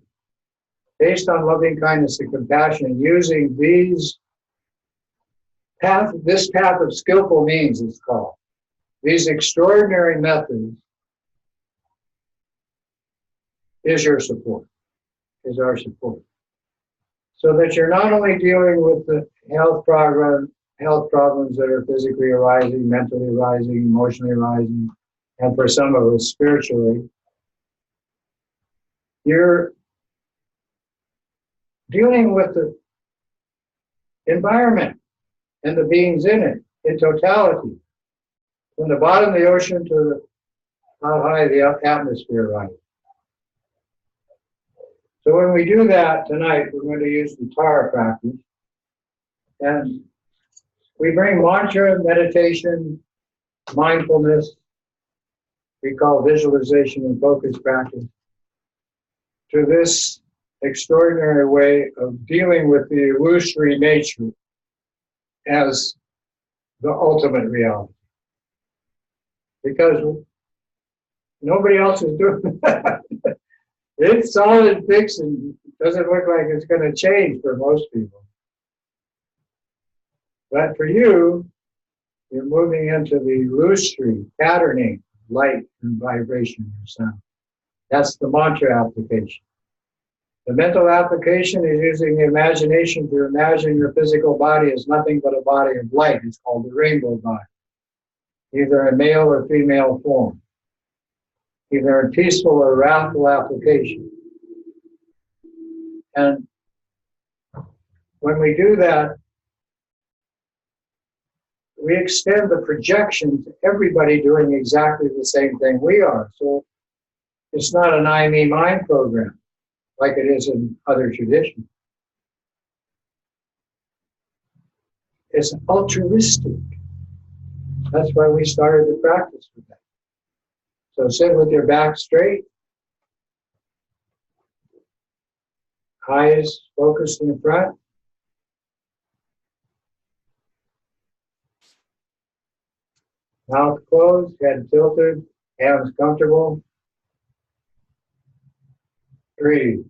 based on loving kindness and compassion, using this path of skillful means, it's called, these extraordinary methods, is your support, is our support. So that you're not only dealing with the health problems that are physically arising, mentally arising, emotionally arising, and for some of us spiritually, you're dealing with the environment and the beings in it in totality, from the bottom of the ocean to how high the atmosphere rises. So when we do that tonight, we're going to use the Tara practice, and we bring mantra, meditation, mindfulness, we call visualization and focus practice, to this extraordinary way of dealing with the illusory nature as the ultimate reality. Because nobody else is doing that. It's solid, fixed, and doesn't look like it's going to change for most people. But for you, you're moving into the illusory patterning, light and vibration or sound. That's the mantra application. The mental application is using the imagination to imagine your physical body as nothing but a body of light. It's called the rainbow body, either in male or female form, either in peaceful or wrathful application. And when we do that, we extend the projection to everybody doing exactly the same thing we are. So it's not an I, me, mine program like it is in other traditions. It's altruistic. That's why we started the practice with that. So sit with your back straight, eyes focused in front. Mouth closed, head tilted, hands comfortable. Breathe.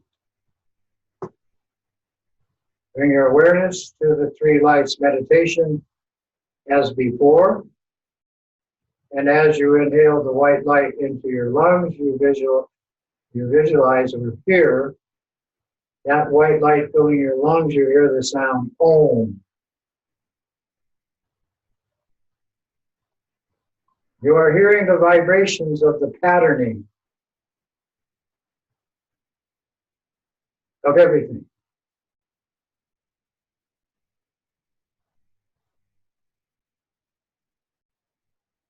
Bring your awareness to the three lights meditation as before. And as you inhale the white light into your lungs, you visualize or hear that white light filling your lungs. You hear the sound Om. You are hearing the vibrations of the patterning of everything.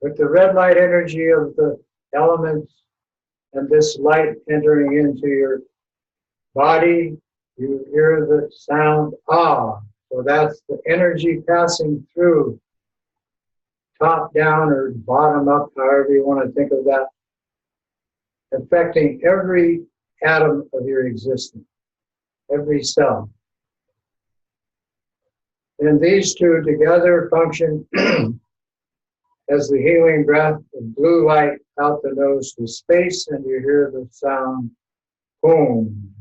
With the red light energy of the elements and this light entering into your body, you hear the sound Ah. So that's the energy passing through, top down or bottom up, however you want to think of that, affecting every atom of your existence, every cell. And these two together function as the healing breath of blue light out the nose to space, and you hear the sound boom,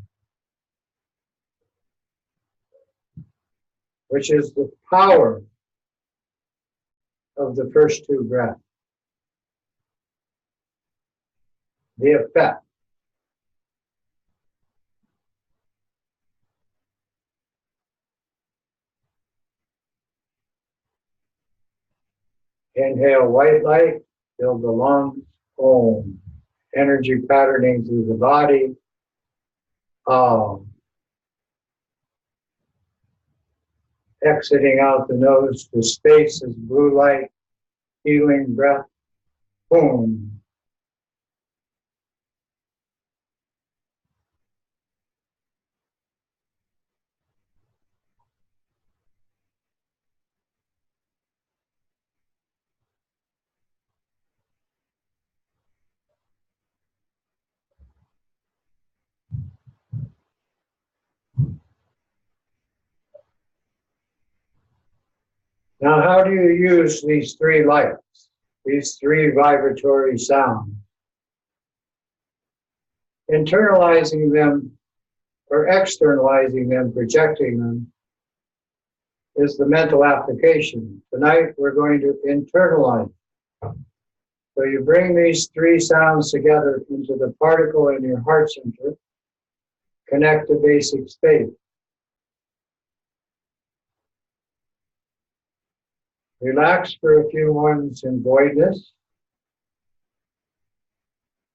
which is the power of the first two breaths. The effect. Inhale white light, fill the lungs, Om. Energy patterning through the body, Om. Exiting out the nose to space as blue light, healing breath, Boom. Now, how do you use these three lights, these three vibratory sounds? Internalizing them or externalizing them, projecting them, is the mental application. Tonight, we're going to internalize. So you bring these three sounds together into the particle in your heart center, connect to basic state. Relax for a few moments in voidness,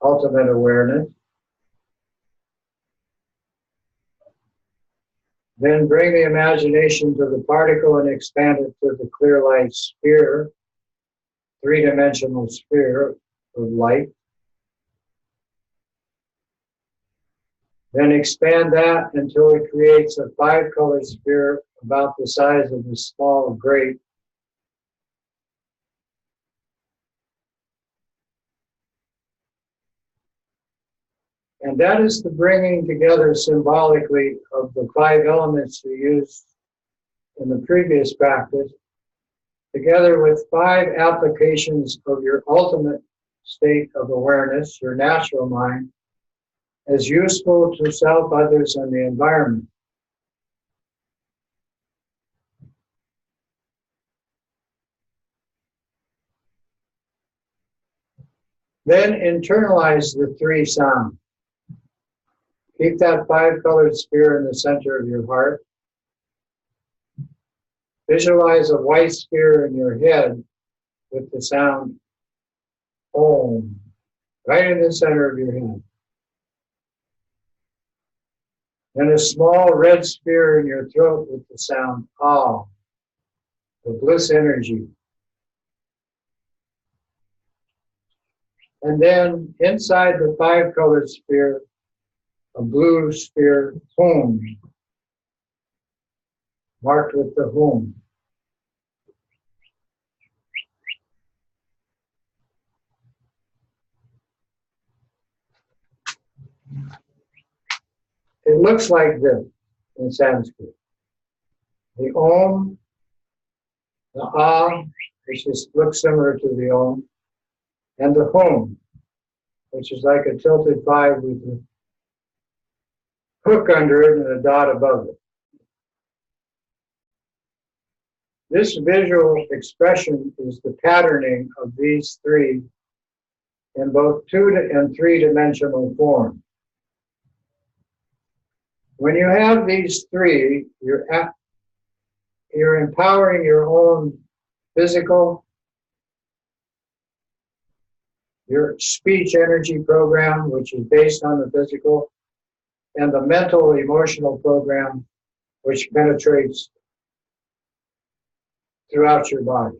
ultimate awareness. Then bring the imagination to the particle and expand it to the clear light sphere, three-dimensional sphere of light. Then expand that until it creates a five-color sphere about the size of a small grape. And that is the bringing together symbolically of the five elements we used in the previous practice, together with five applications of your ultimate state of awareness, your natural mind, as useful to self, others, and the environment. Then internalize the three sounds. Keep that five-colored sphere in the center of your heart. Visualize a white sphere in your head with the sound Om, right in the center of your head. And a small red sphere in your throat with the sound Ah, the bliss energy. And then inside the five-colored sphere, a blue sphere, Hum, marked with the Hum. It looks like this in Sanskrit. The Om, the Ah, which looks similar to the Om, and the Hum, which is like a tilted five with a hook under it and a dot above it. This visual expression is the patterning of these three in both two- and three-dimensional form. When you have these three, you're empowering your own physical, your speech energy program, which is based on the physical, and the mental emotional program, which penetrates throughout your body.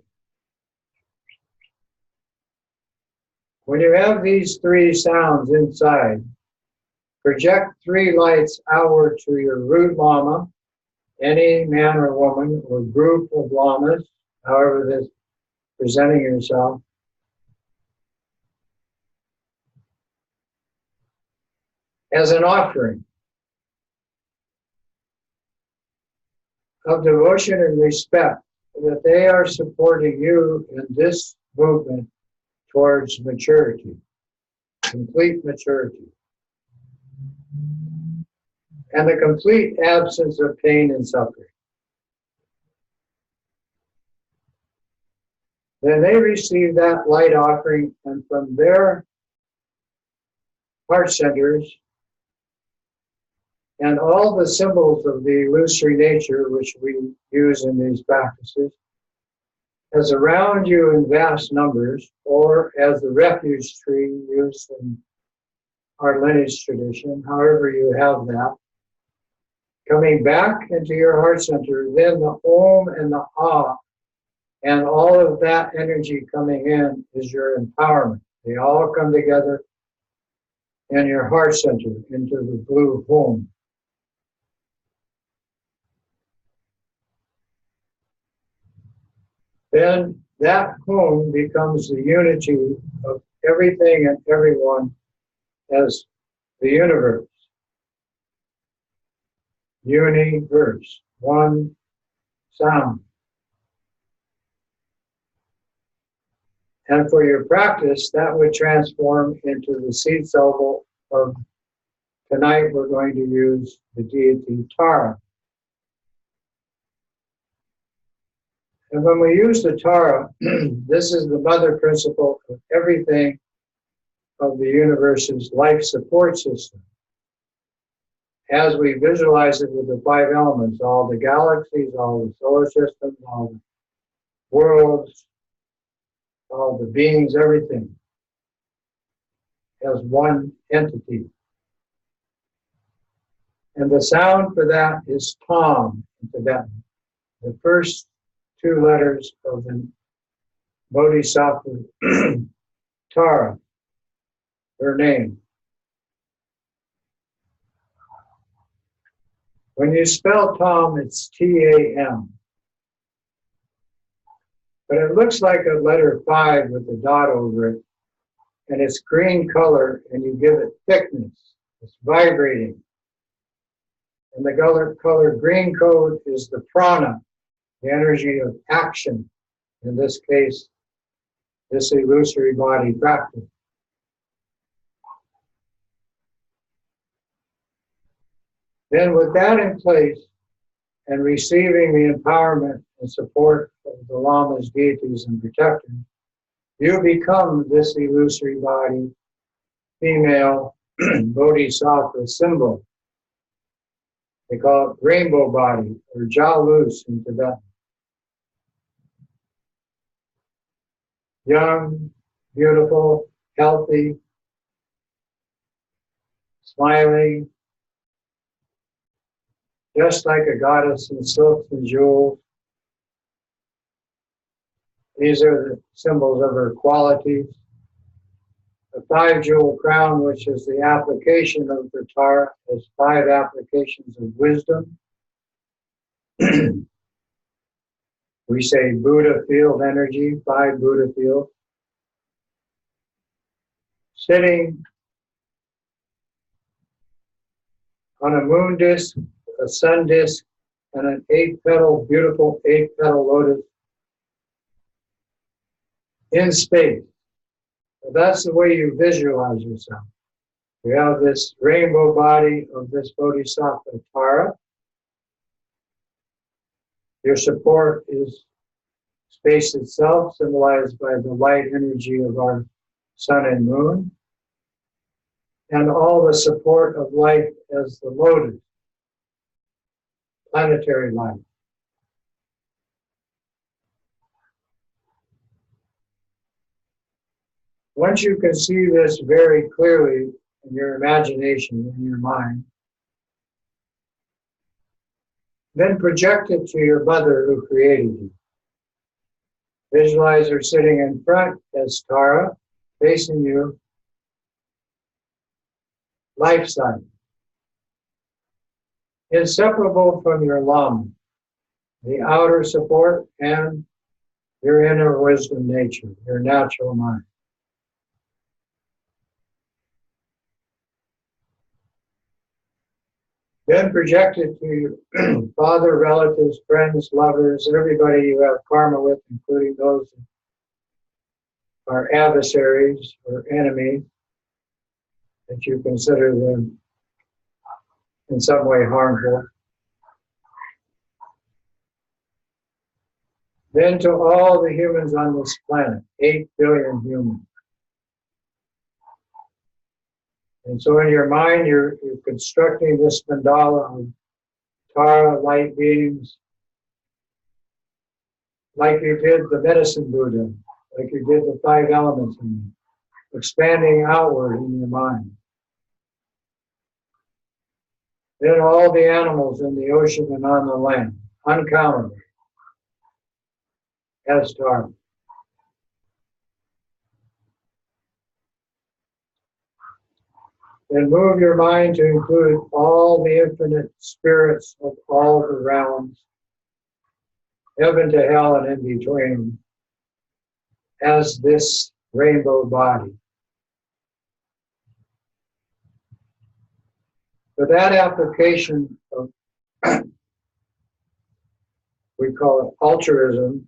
When you have these three sounds inside, project three lights outward to your root lama, any man or woman or group of lamas, however this presenting yourself. As an offering of devotion and respect that they are supporting you in this movement towards maturity, complete maturity, and the complete absence of pain and suffering. Then they receive that light offering, and from their heart centers and all the symbols of the illusory nature which we use in these practices, as around you in vast numbers, or as the refuge tree used in our lineage tradition, however you have that, coming back into your heart center, then the Om and the Ah, and all of that energy coming in is your empowerment. They all come together in your heart center into the blue Hum. Then that Hum becomes the unity of everything and everyone as the universe. Universe, one sound. And for your practice, that would transform into the seed symbol of tonight. We're going to use the deity Tara. And when we use the Tara, this is the mother principle of everything of the universe's life support system. As we visualize it with the five elements, all the galaxies, all the solar systems, all the worlds, all the beings, everything as one entity. And the sound for that is Tom in Tibetan. The first two letters of the Bodhisattva Tara, her name. When you spell Tom, it's T-A-M. But it looks like a letter 5 with a dot over it, and it's green color, and you give it thickness. It's vibrating. And the color green code is the prana, the energy of action. In this case, this illusory body practice. Then with that in place, and receiving the empowerment and support of the lamas, deities, and protectors, you become this illusory body, female bodhisattva symbol. They call it rainbow body, or Jalus in Tibetan. Young, beautiful, healthy, smiling, just like a goddess in silks and jewels. These are the symbols of her qualities. The 5-jewel crown, which is the application of the Tara, has 5 applications of wisdom. We say Buddha field energy, 5 Buddha fields. Sitting on a moon disk, a sun disk, and an 8-petal, beautiful 8-petal lotus in space. So that's the way you visualize yourself. You have this rainbow body of this Bodhisattva Tara. Your support is space itself, symbolized by the light energy of our sun and moon, and all the support of life as the lotus, planetary life. Once you can see this very clearly in your imagination, in your mind, then project it to your mother who created you. Visualize her sitting in front as Tara, facing you, life-size, inseparable from your lama, the outer support, and your inner wisdom nature, your natural mind. Then project it to your father, relatives, friends, lovers, everybody you have karma with, including those who are adversaries or enemies, that you consider them in some way harmful. Then to all the humans on this planet, 8 billion humans. And so in your mind, you're constructing this mandala of Tara light beings, like you did the medicine Buddha, like you did the 5 elements, expanding outward in your mind. Then all the animals in the ocean and on the land, uncountable, as Tara. Then move your mind to include all the infinite spirits of all the realms, heaven to hell and in between, as this rainbow body. For that application of, we call it altruism,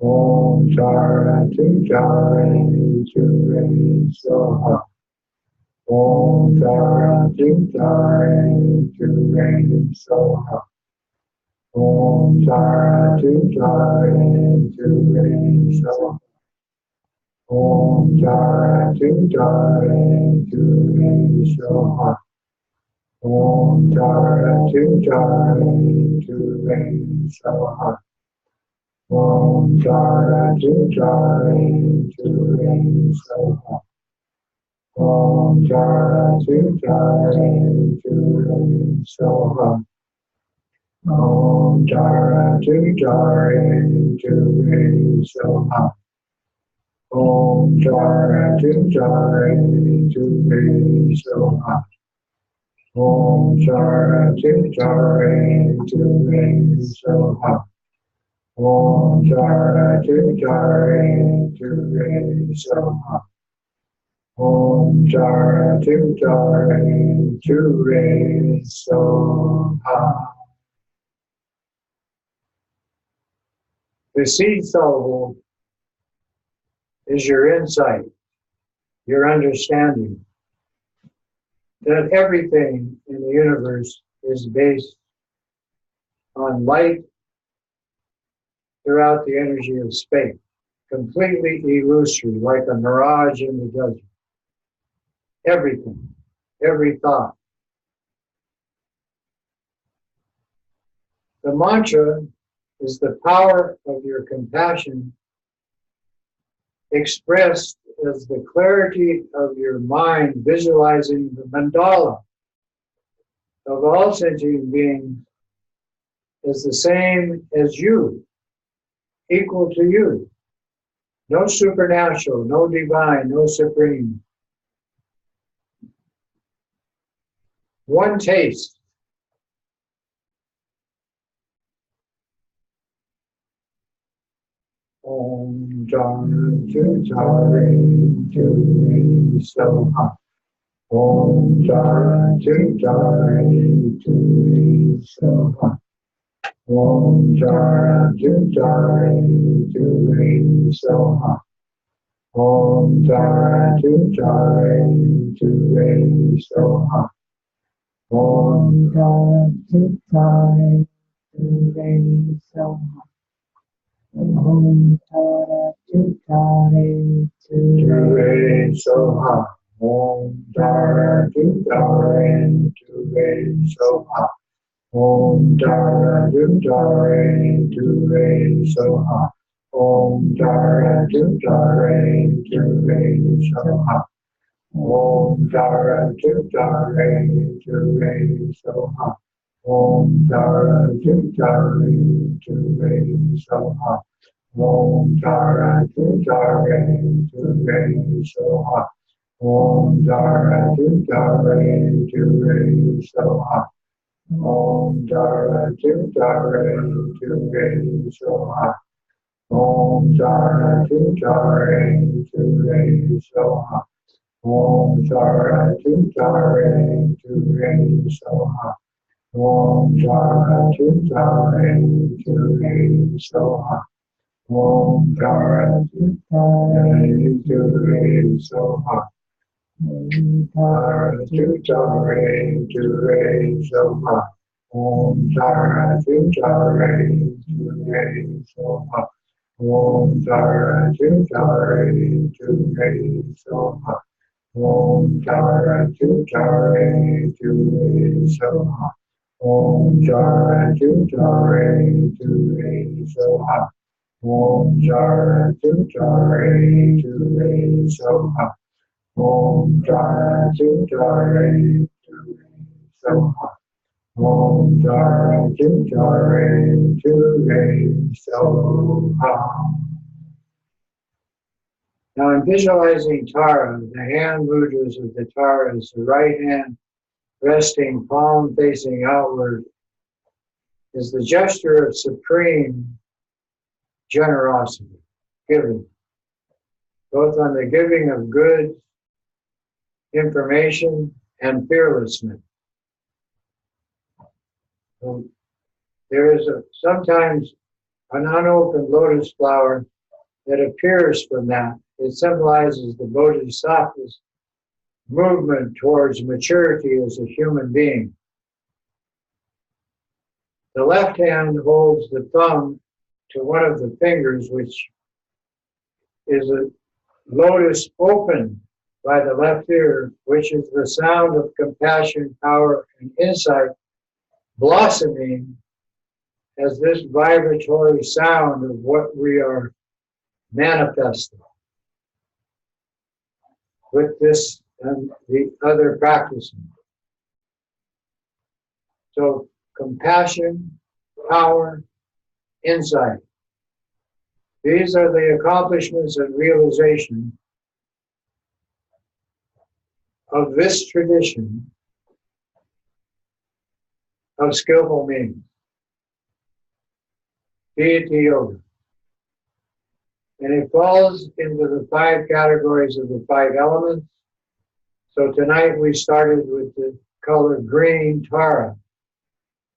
Om Tara Tara Soha. Om Tara Tara Soha. Om Tara Tara Soha. Om Tara Tara Soha. Om Tara Tara Soha. Om Tara Tara Soha. Om Tara Tara Soha. Om Tara Tara Soha. Om Tara Tara Soha. Om Tara Tara Soha. Om Tara Tara Soha. Om Tara Tara Soha. The seed soul is your insight, your understanding that everything in the universe is based on light throughout the energy of space, completely illusory, like a mirage in the desert. Everything, every thought. The mantra is the power of your compassion expressed as the clarity of your mind visualizing the mandala of all sentient beings is the same as you, equal to you. No supernatural, no divine, no supreme. One taste. Om Tara Tara Soha. Om Tara Tara Soha. Om Tara Tara Soha. Om Tara Tara Soha. Om Tara Tara Soha. Om Tara Tara Soha. Om Tara Tara Soha. Om Tara Soha. Om Tara Soha. Om Tara Soha. Om Tara Soha. Om Tara Soha. Om Tara Soha. Om Tara Soha. Om Tara Soha. Om Tara Soha. Om Tara Soha. Om Tara Soha. Om Tara Soha. Om Tara Soha. Om Tara Soha. Om Tara Soha. Om Tara Soha. Om Tara Soha. Om Tara Soha. Om Tara Soha. Now, in visualizing Tara, the hand mudras of the Tara is the right hand resting, palm facing outward, is the gesture of supreme generosity, giving, both on the giving of good information and fearlessness. So there is sometimes an unopened lotus flower that appears from that. It symbolizes the Bodhisattva's movement towards maturity as a human being. The left hand holds the thumb to one of the fingers, which is a lotus open by the left ear, which is the sound of compassion, power, and insight blossoming as this vibratory sound of what we are manifesting with this and the other practices. So compassion, power, insight. These are the accomplishments and realization of this tradition of skillful means. Deity Yoga. And it falls into the 5 categories of the 5 elements. So tonight we started with the color green, Tara,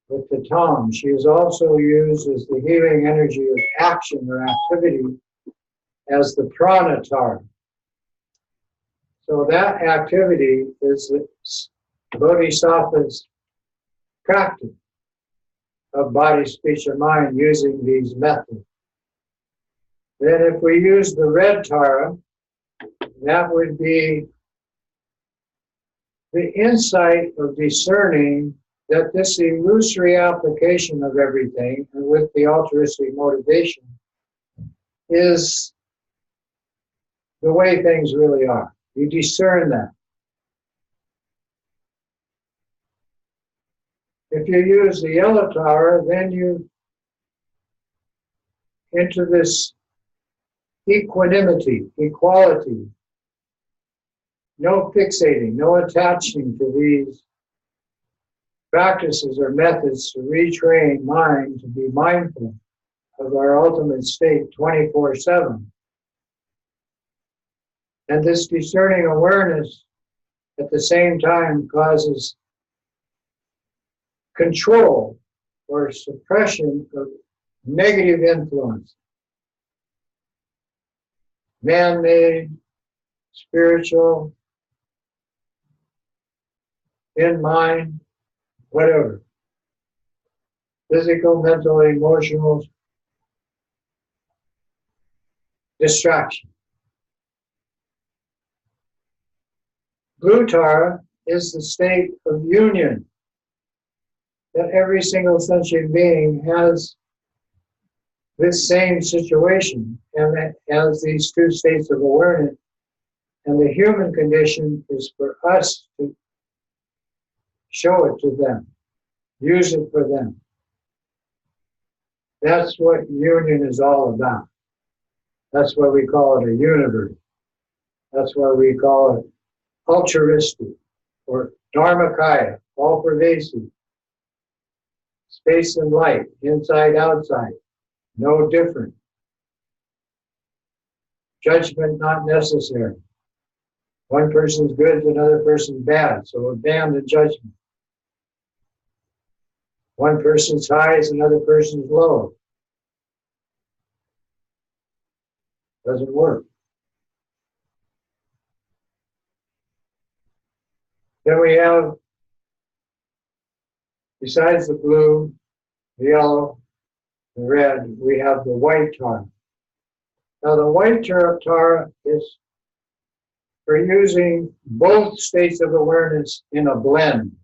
with the Tom. She is also used as the healing energy of action or activity as the Prana Tara. So that activity is the Bodhisattva's practice of body, speech, and mind using these methods. Then if we use the red Tara, that would be the insight of discerning that this illusory application of everything, and with the altruistic motivation, is the way things really are. You discern that. If you use the yellow Tara, then you enter this equanimity, equality, no fixating, no attaching to these practices or methods to retrain mind to be mindful of our ultimate state 24/7. And this discerning awareness at the same time causes control or suppression of negative influence. Man-made, spiritual, in mind, whatever. Physical, mental, emotional distraction. Blue Tara is the state of union, that every single sentient being has this same situation and that has these 2 states of awareness. And the human condition is for us to show it to them, use it for them. That's what union is all about. That's why we call it a universe. That's why we call it altruistic or dharmakaya, all pervasive. Space and light, inside, outside, no different. Judgment not necessary. One person's good, another person's bad, so abandon judgment. One person's high is another person's low. Doesn't work. Then we have, besides the blue, the yellow, the red, we have the white Tara. Now the white Tara is for using both states of awareness in a blend.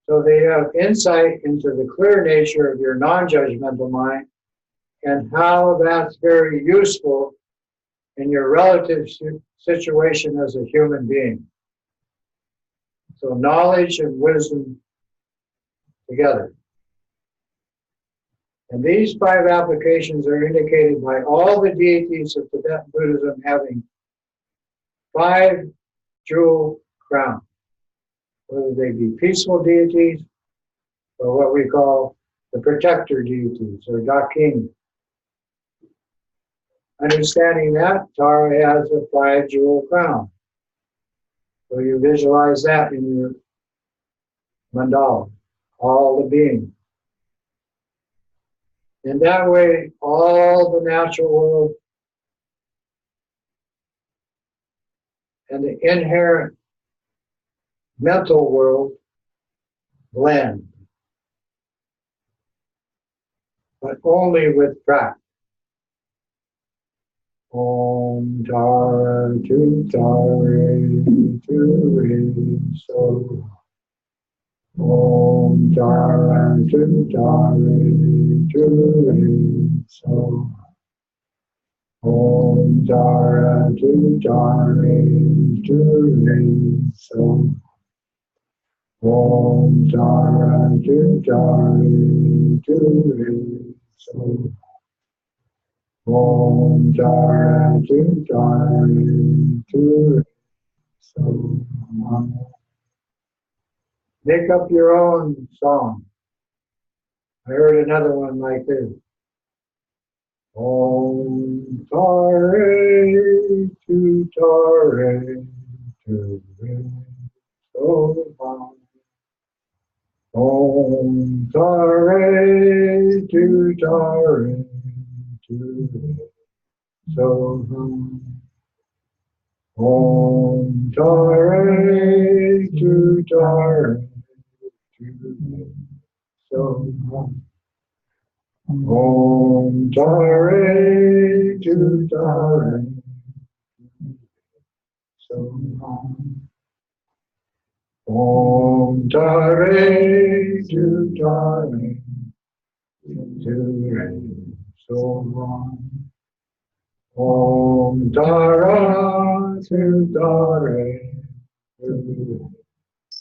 So they have insight into the clear nature of your non-judgmental mind and how that's very useful in your relative situation as a human being. So knowledge and wisdom together. And these 5 applications are indicated by all the deities of Tibetan Buddhism having 5 jewel crowns, whether they be peaceful deities or what we call the protector deities or Dakin. Understanding that, Tara has a 5 jewel crown. So you visualize that in your mandala, all the beings. And that way, all the natural world and the inherent mental world blend, but only with practice. Om Tara Tu Tare Tu Re So. Om Tara Tu Tare Tu Re So. Om Tara Tu Tare Tu Re So. Om Tara Tu Tare Tu Re So. Om Tara Tu Tare Tu Re So. Make up your own song. I heard another one like this. Om Tare Tu Tare Tu Re So. Om Tare Tu Tare Tu Re So. Om Tare Tu Tare Tu Re So. Om Tare Tu Tare So. Om Tare Tu Tare Tu Re So. Om Tara Tu Tare Tu Re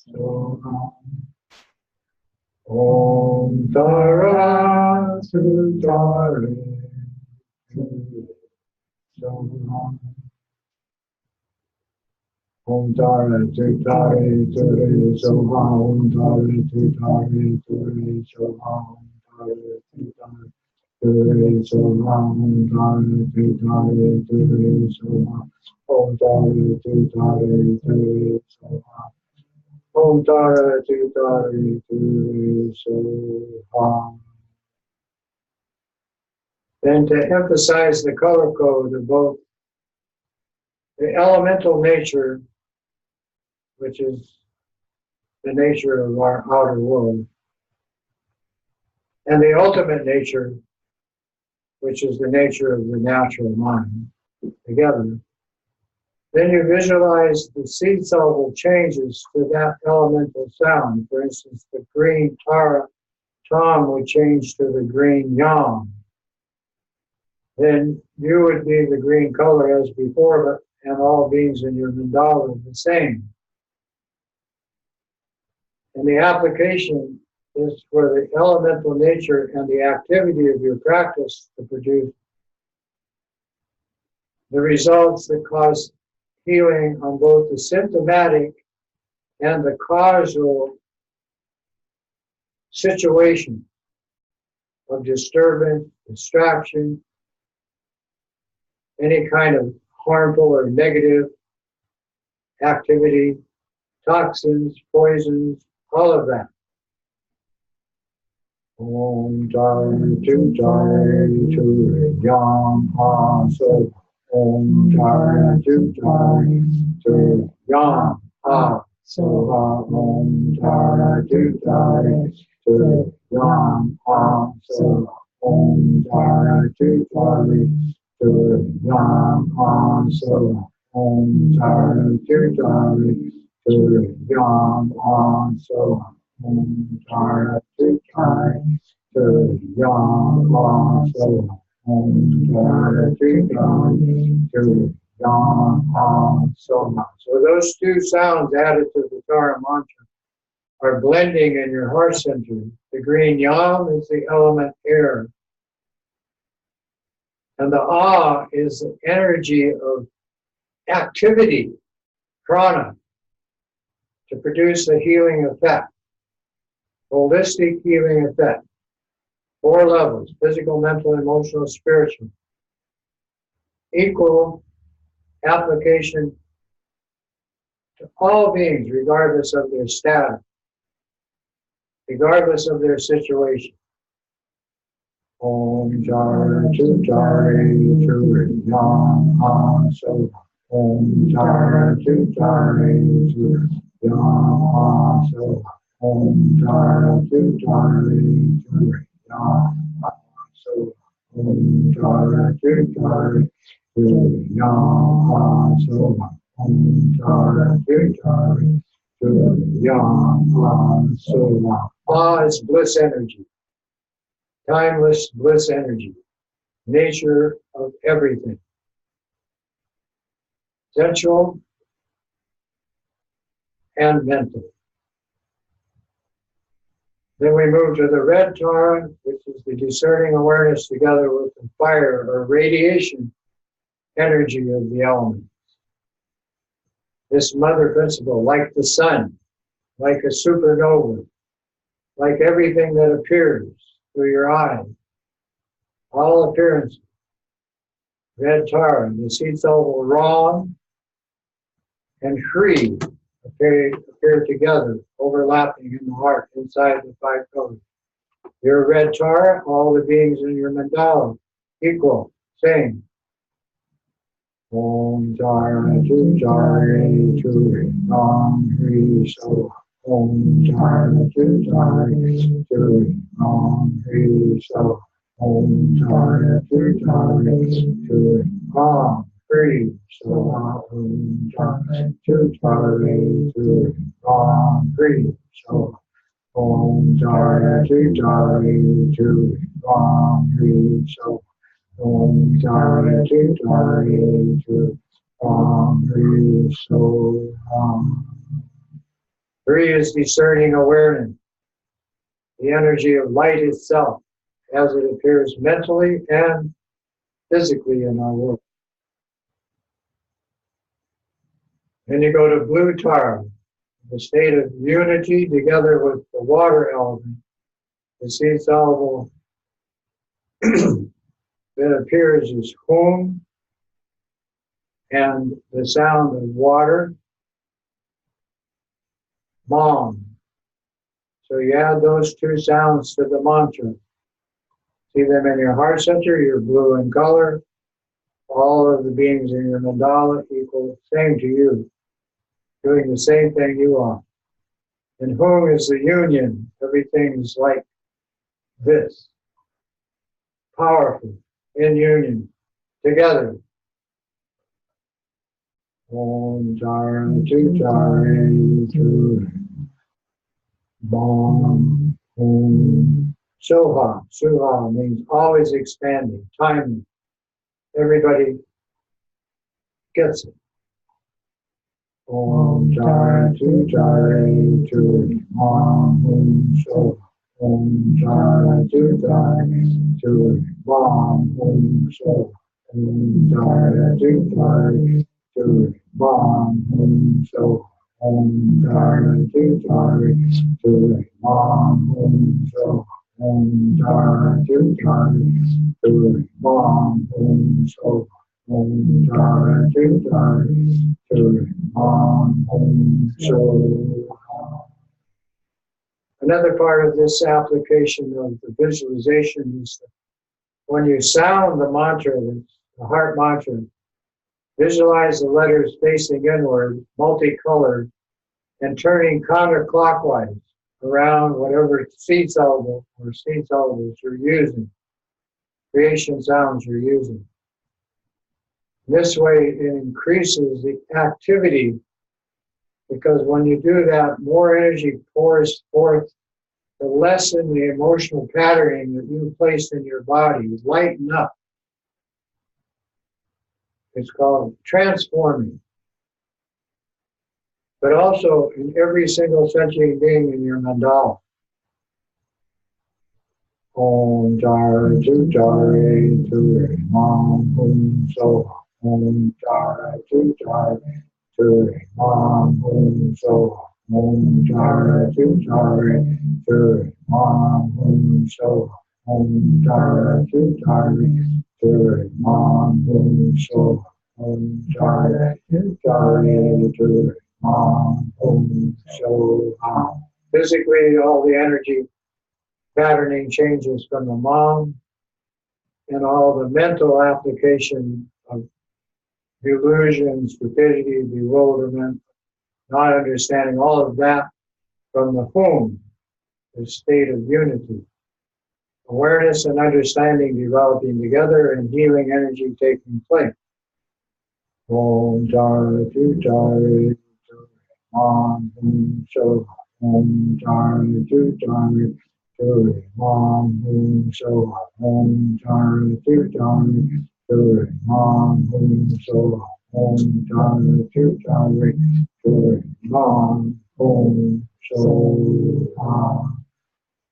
So. Om Tara Tu Tare Tu Re So. Om Tara Tu Tare Tu Re So. Om Tara Tu Tare Tu Re So. Om Tara Tu Tare Tu Re So. Om Tara Tu Tare Tu Re So. Om Tara Tu Tare Tu Re So. Om Tara Tu Tare Tu Re So. Then to emphasize the color code of both the elemental nature, which is the nature of our outer world, and the ultimate nature, which is the nature of the natural mind, together, then you visualize the seed syllable changes to that elemental sound. For instance, the green Tara, Tom would change to the green Yam. Then you would be the green color as before, but and all beings in your mandala are the same. And the application is for the elemental nature and the activity of your practice to produce the results that cause healing on both the symptomatic and the causal situation of disturbance, distraction, any kind of harmful or negative activity, toxins, poisons, all of that. Om Tara Tu Tare Tu Re Yam Ha So. Om Tara Tu Tare Tu Re Yam Ha So. Om Tara Tu Tare Tu Re Yam Ha So. Om Tara Tu Tare Tu Re Yam Ha So. Om Tara Tu Tare Tu Re Yam Ha So. Om Tara Tu Tare Tu Re Yam Ha So. Om Tara Tu Tare Tu Re Yam Ha So. So those two sounds added to the Tara mantra are blending in your heart center. The green Yam is the element air. And the Ah is the energy of activity, prana, to produce a healing effect, holistic healing effect. 4 levels: physical, mental, emotional, spiritual. Equal application to all beings, regardless of their status, regardless of their situation. Om Jara Chujari Churi Yang Ha So. Om Jara Chujari Churi Yang Ha So. Om Jara Chujari Churi Yang Ha So. Om Jara Chujari Churi Yang Ha So. Om Jara Chujari Churi Yang Ha So. Ah is bliss energy. Timeless bliss energy, nature of everything. Sensual and mental. Then we move to the red Tara, which is the discerning awareness together with the fire or radiation energy of the elements. This mother principle, like the sun, like a supernova, like everything that appears through your eyes, all appearances. Red Tara, the seeds level Ram and Shri appear together, overlapping in the heart inside the five pillars. Your red Tara, all the beings in your mandala, equal, same. Om Jara Chujari Churi Ram Hri So. Om Jara Chujari Churi Ram Hri So. Om Jara Chujari Churi Ram Hri So. Om Jara Chujari Churi Ram Hri So. Om Jara Chujari Churi Ram Hri So. Om Jara Chujari Churi Ram Hri So. Three is discerning awareness, the energy of light itself, as it appears mentally and physically in our world. Then you go to blue Tara, the state of unity together with the water element, the seed soluble that appears as hum and the sound of water, Mom. So you add those two sounds to the mantra. See them in your heart center, you're blue in color. All of the beings in your mandala equal, same to you, doing the same thing you are. And Hum is the union. Everything's like this. Powerful, in union, together. Om Jara Chujari Churi Bom Om. Soha. Suha means always expanding, timely. Everybody gets it. Om Jara Chujari Churi Bom Om Soha. Om Jara Chujari Churi Bom Om Soha. Om Jara Chujari Churi Bom Om Soha. Om Jara Chujari Churi Bom Om Soha. Om Jara Chujari Churi Bom Om Soha. Om Jara Chujari Churi Bom Om Soha. Another part of this application of the visualization is that when you sound the mantra, the heart mantra, visualize the letters facing inward, multicolored, and turning counterclockwise around whatever seed syllable or seed syllables you're using, creation sounds you're using. This way it increases the activity, because when you do that, more energy pours forth to lessen the emotional patterning that you placed in your body, lighten up. It's called transforming. But also in every single sentient being in your mandala. Om Jara Chujari Churi Bom Om Soha. Om Jara Chujari Churi Bom Om Soha. Om Jara Chujari Churi Bom Om Soha. Om Jara Chujari Churi Bom Om Soha. Om Jara Chujari Churi Bom Om Soha. Physically, all the energy patterning changes from the mom and all the mental application of delusion, stupidity, bewilderment, not understanding, all of that from the home, the state of unity. Awareness and understanding developing together and healing energy taking place. Om Jara Jari Om So Om Jara Jari Om So Om Jara Jari Om So Om Jara Jari Om So.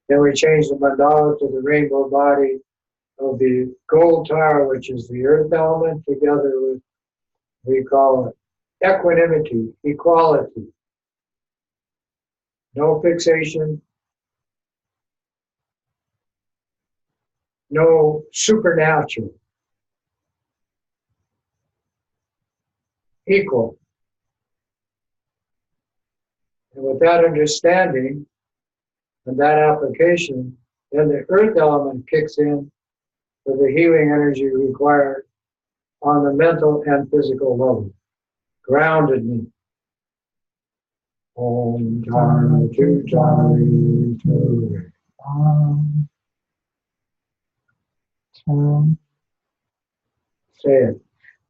Then we change the mandala to the rainbow body of the gold tower, which is the earth element, together with, we call it equanimity, equality. No fixation, no supernatural. Equal. And with that understanding and that application, then the earth element kicks in for the healing energy required on the mental and physical level. Groundedness. Om Jara Jari Jari. Say it.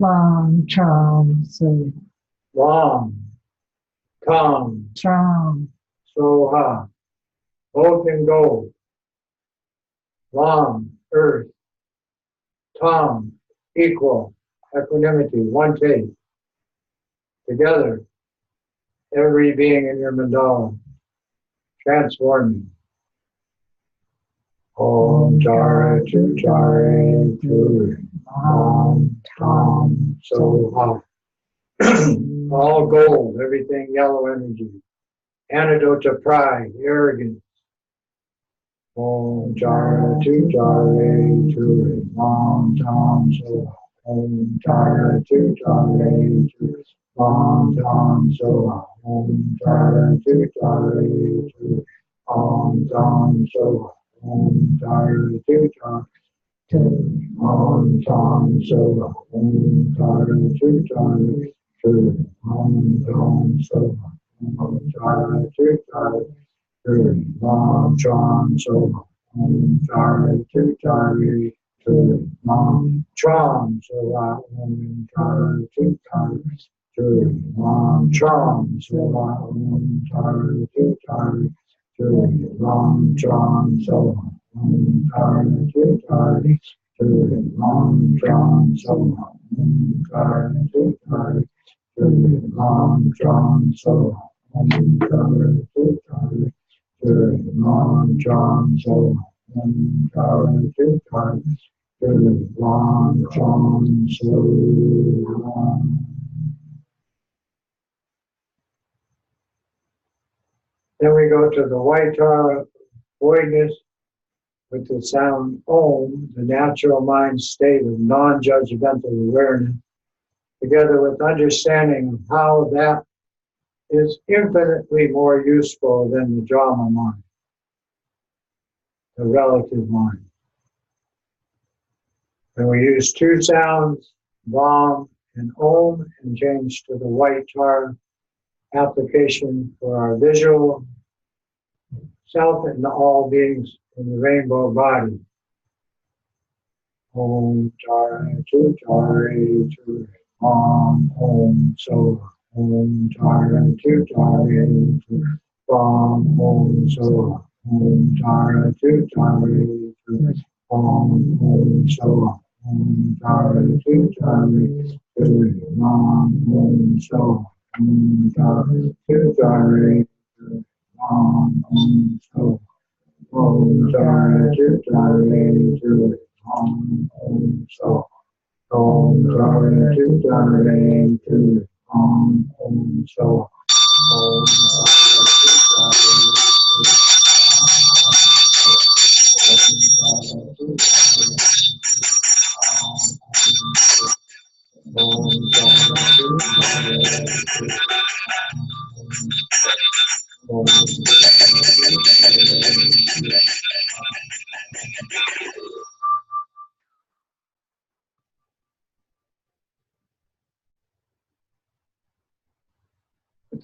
Long, Chom, So, Lam, Tam, Chom, Soha. Both in gold. Lam, earth. Tam, equal. Equanimity, one take. Together, every being in your mandala, transforming. Om Jara Jari Jari. Om Tam Soha. All gold, everything yellow energy. Antidote to pride, arrogance. Om Jara Jari Jari. Om Tam Soha. Om Jara Jari Jari. Om Tam Soha. Om Jara Jari Jari. Om Tam Soha. Om Jara Jari. Om Tam Soha. Om Jara Jari. Om Tam Soha. Om Jara Jari. Om Tam Soha. Om Jara Jari. Om Tam Soha. Om Jara Jari. Om Tam Soha. Om Jara Jari. Om Tam Soha. Om Jara Jari. Om Tam Soha. Om Jara Jari. Om Tam Soha. Om Jara Jari. Om Tam Soha. Om Jara Jari. Om Tam Soha. Then we go to the white Tara voidness with the sound Om, the natural mind state of non-judgmental awareness, together with understanding of how that is infinitely more useful than the drama mind, the relative mind. And we use two sounds, Vam and Om, and change to the white Tara application for our visual self and all beings in the rainbow body. Om Jara Jari Jari. Om So. Om Jara Jari Jari. Om So. Om Jara Jari Jari. Om So. Om Jara Jari Jari. Om So. Om Jara Jari Jari. Om So. Om Jara Jari Jari. Om So. Om Jara Jari Jari. Om So. Om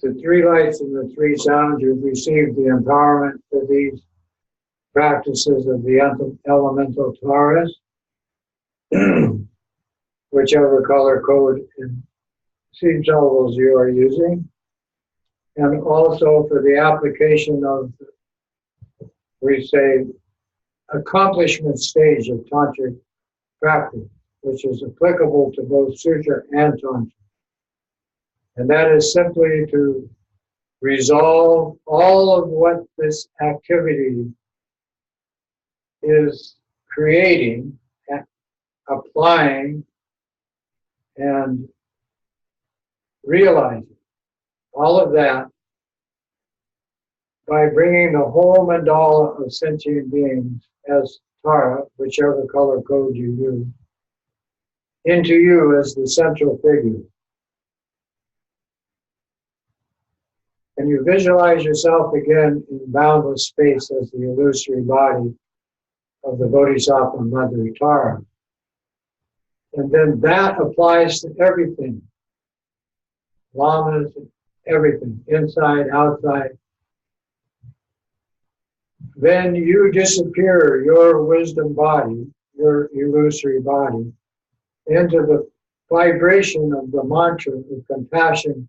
with the three lights and the three sounds, you've received the empowerment for these practices of the elemental Taurus, whichever color code and seed syllables you are using, and also for the application of, we say, accomplishment stage of tantric practice, which is applicable to both sutra and tantra. And that is simply to resolve all of what this activity is creating, applying, and realizing. All of that by bringing the whole mandala of sentient beings as Tara, whichever color code you use, into you as the central figure. And you visualize yourself again in boundless space as the illusory body of the Bodhisattva Mother Tara. And then that applies to everything. Lamas, everything, inside, outside. Then you disappear your wisdom body, your illusory body, into the vibration of the mantra of compassion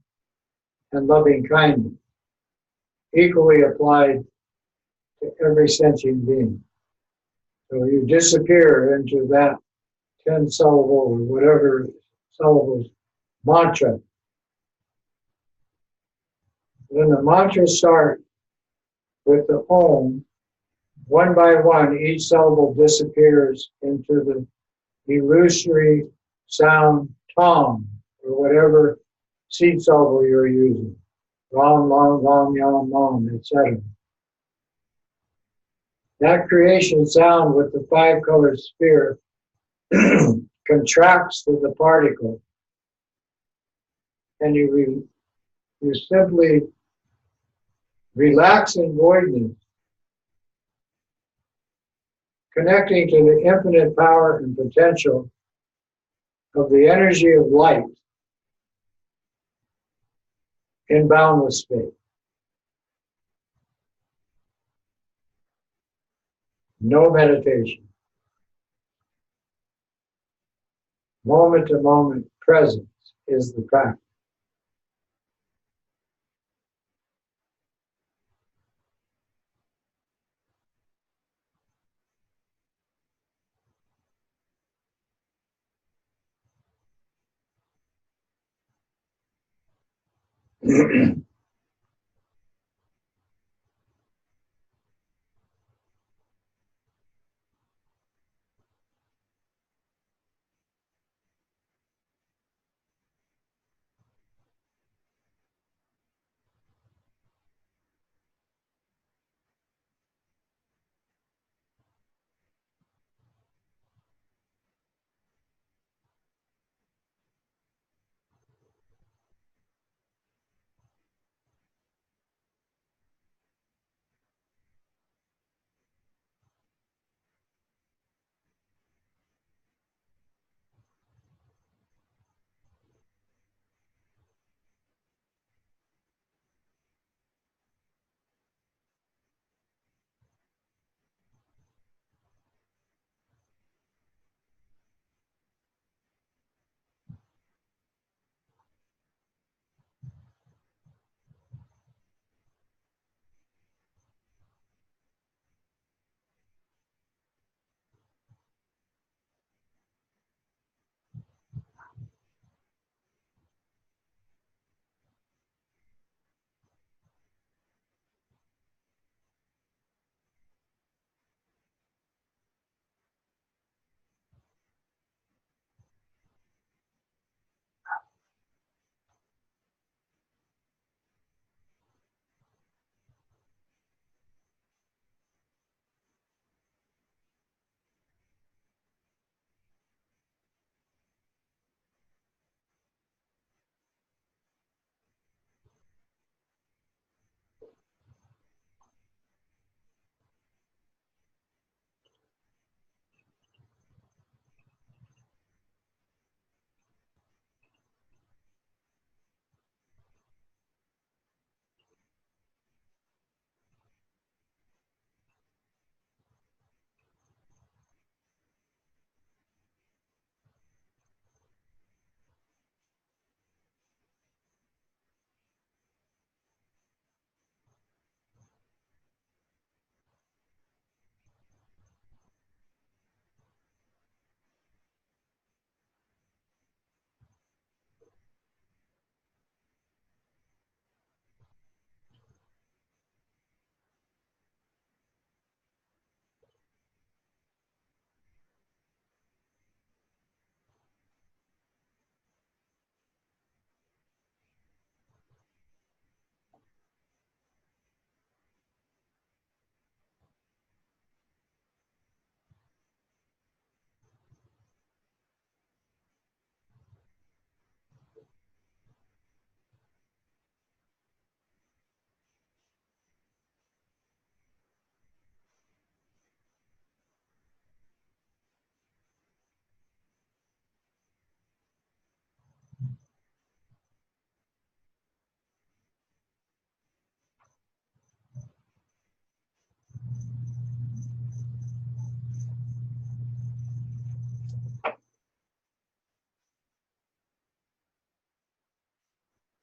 and loving kindness, equally applied to every sentient being. So you disappear into that 10 syllable or whatever syllables mantra. When the mantras start with the Om, one by one, each syllable disappears into the illusory sound Tom, or whatever seed syllable you're using. Ram, Long, Gong, Yam, Mom, etc. That creation sound with the five-color sphere contracts to the particle, and you simply relax in voidness, connecting to the infinite power and potential of the energy of light in boundless space. No meditation. Moment to moment presence is the practice.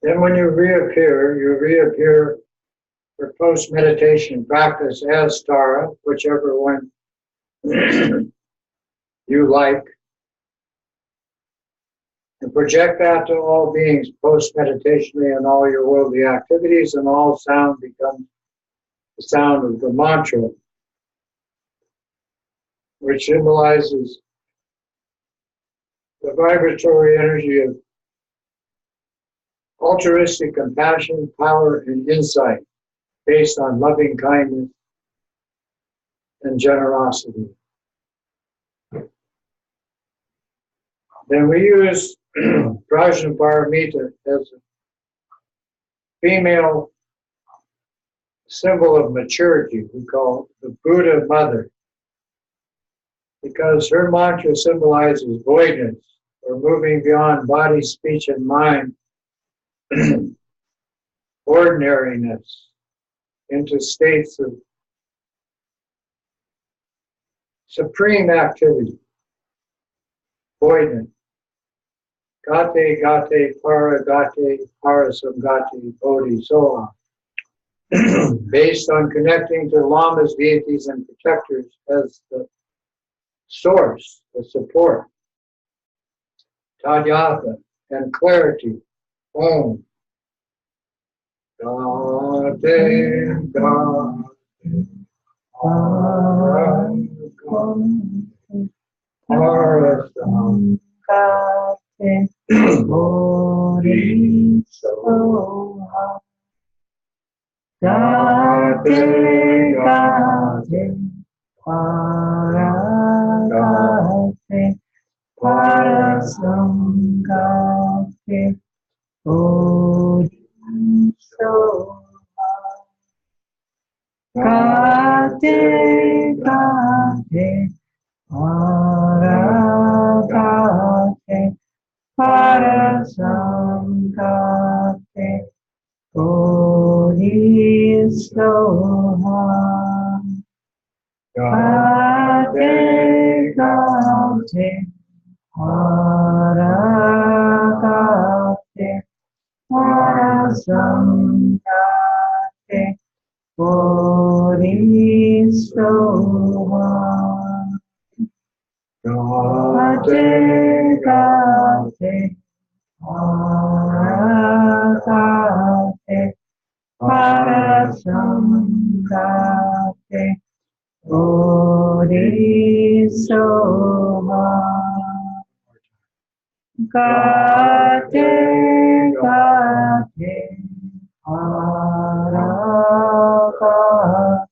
Then when you reappear for post-meditation practice as Tara, whichever one you like, and project that to all beings post-meditationally and all your worldly activities, and all sound becomes the sound of the mantra, which symbolizes the vibratory energy of altruistic compassion, power, and insight based on loving kindness and generosity. Then we use Prajnaparamita as a female symbol of maturity. We call it the Buddha Mother, because her mantra symbolizes voidness, or moving beyond body, speech, and mind, ordinariness, into states of supreme activity, voidness. Gate, gate, para, gate, parasamgate, bodhi, so on. Based on connecting to lamas, deities, and protectors as the source, the support, tadyata, and clarity, om. Gate, gate, parasam, Gate, bodhi, soha. Gate, gate, para, gate, parasam, gate, bodhi, soha. Gate, gate, para, gate, parasam, gate, bodhi, soha. Gate, gate, para, gate, parasam, gate, bodhi, soha. Gate, gate, para, gate, parasam, gate, bodhi, soha. Gate, gate, para,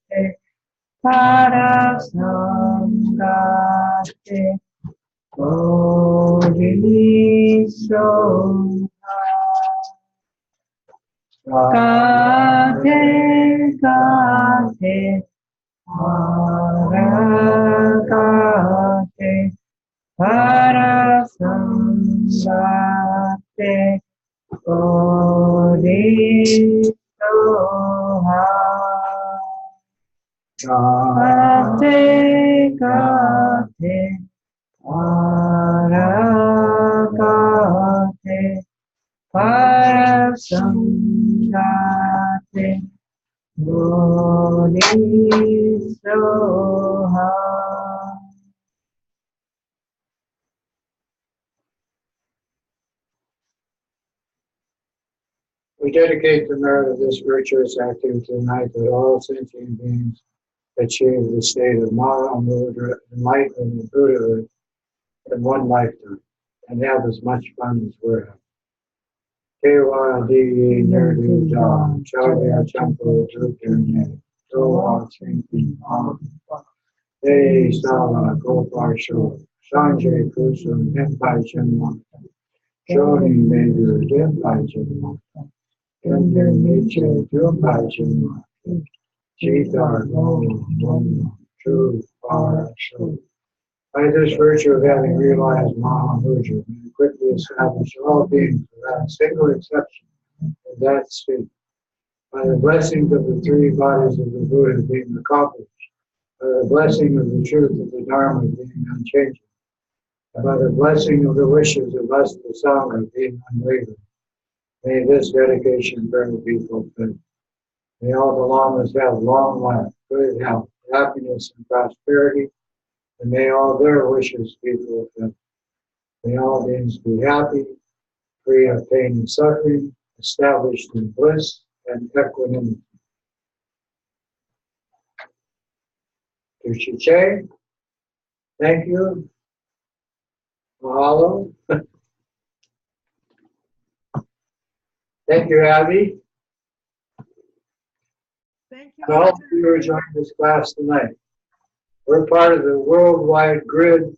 gate, parasam, gate, bodhi, soha. Gate, gate, para, gate, parasam, gate, bodhi, soha. Gate, gate, para, gate, parasam, gate, bodhi, soha. We dedicate the merit of this virtuous activity tonight that all sentient beings achieve the state of Mahamudra, enlightenment, and Buddhahood in one lifetime, and have as much fun as we're having. Kewa di nerdu da, chavya champo tukene, toa chinkin pam, te sala gopar sho, sanjay kusum hempai chenma, shoni medu hempai chenma, kender niche hempai chenma, chitar no, true far sho. By this virtue of having realized Mahamudra, we quickly establish all beings without a single exception in that state. By the blessings of the three bodies of the Buddha being accomplished, by the blessing of the truth of the Dharma being unchanging, and by the blessing of the wishes of us, the Sangha, being unwavering, May this dedication bring be fulfilled. May all the lamas have long life, good health, happiness, and prosperity, and may all their wishes be fulfilled. May all beings be happy, free of pain and suffering, established in bliss and equanimity. To Chiche, thank you. Mahalo. Thank you, Abby. Thank you. I hope you enjoyed this class tonight. We're part of the worldwide grid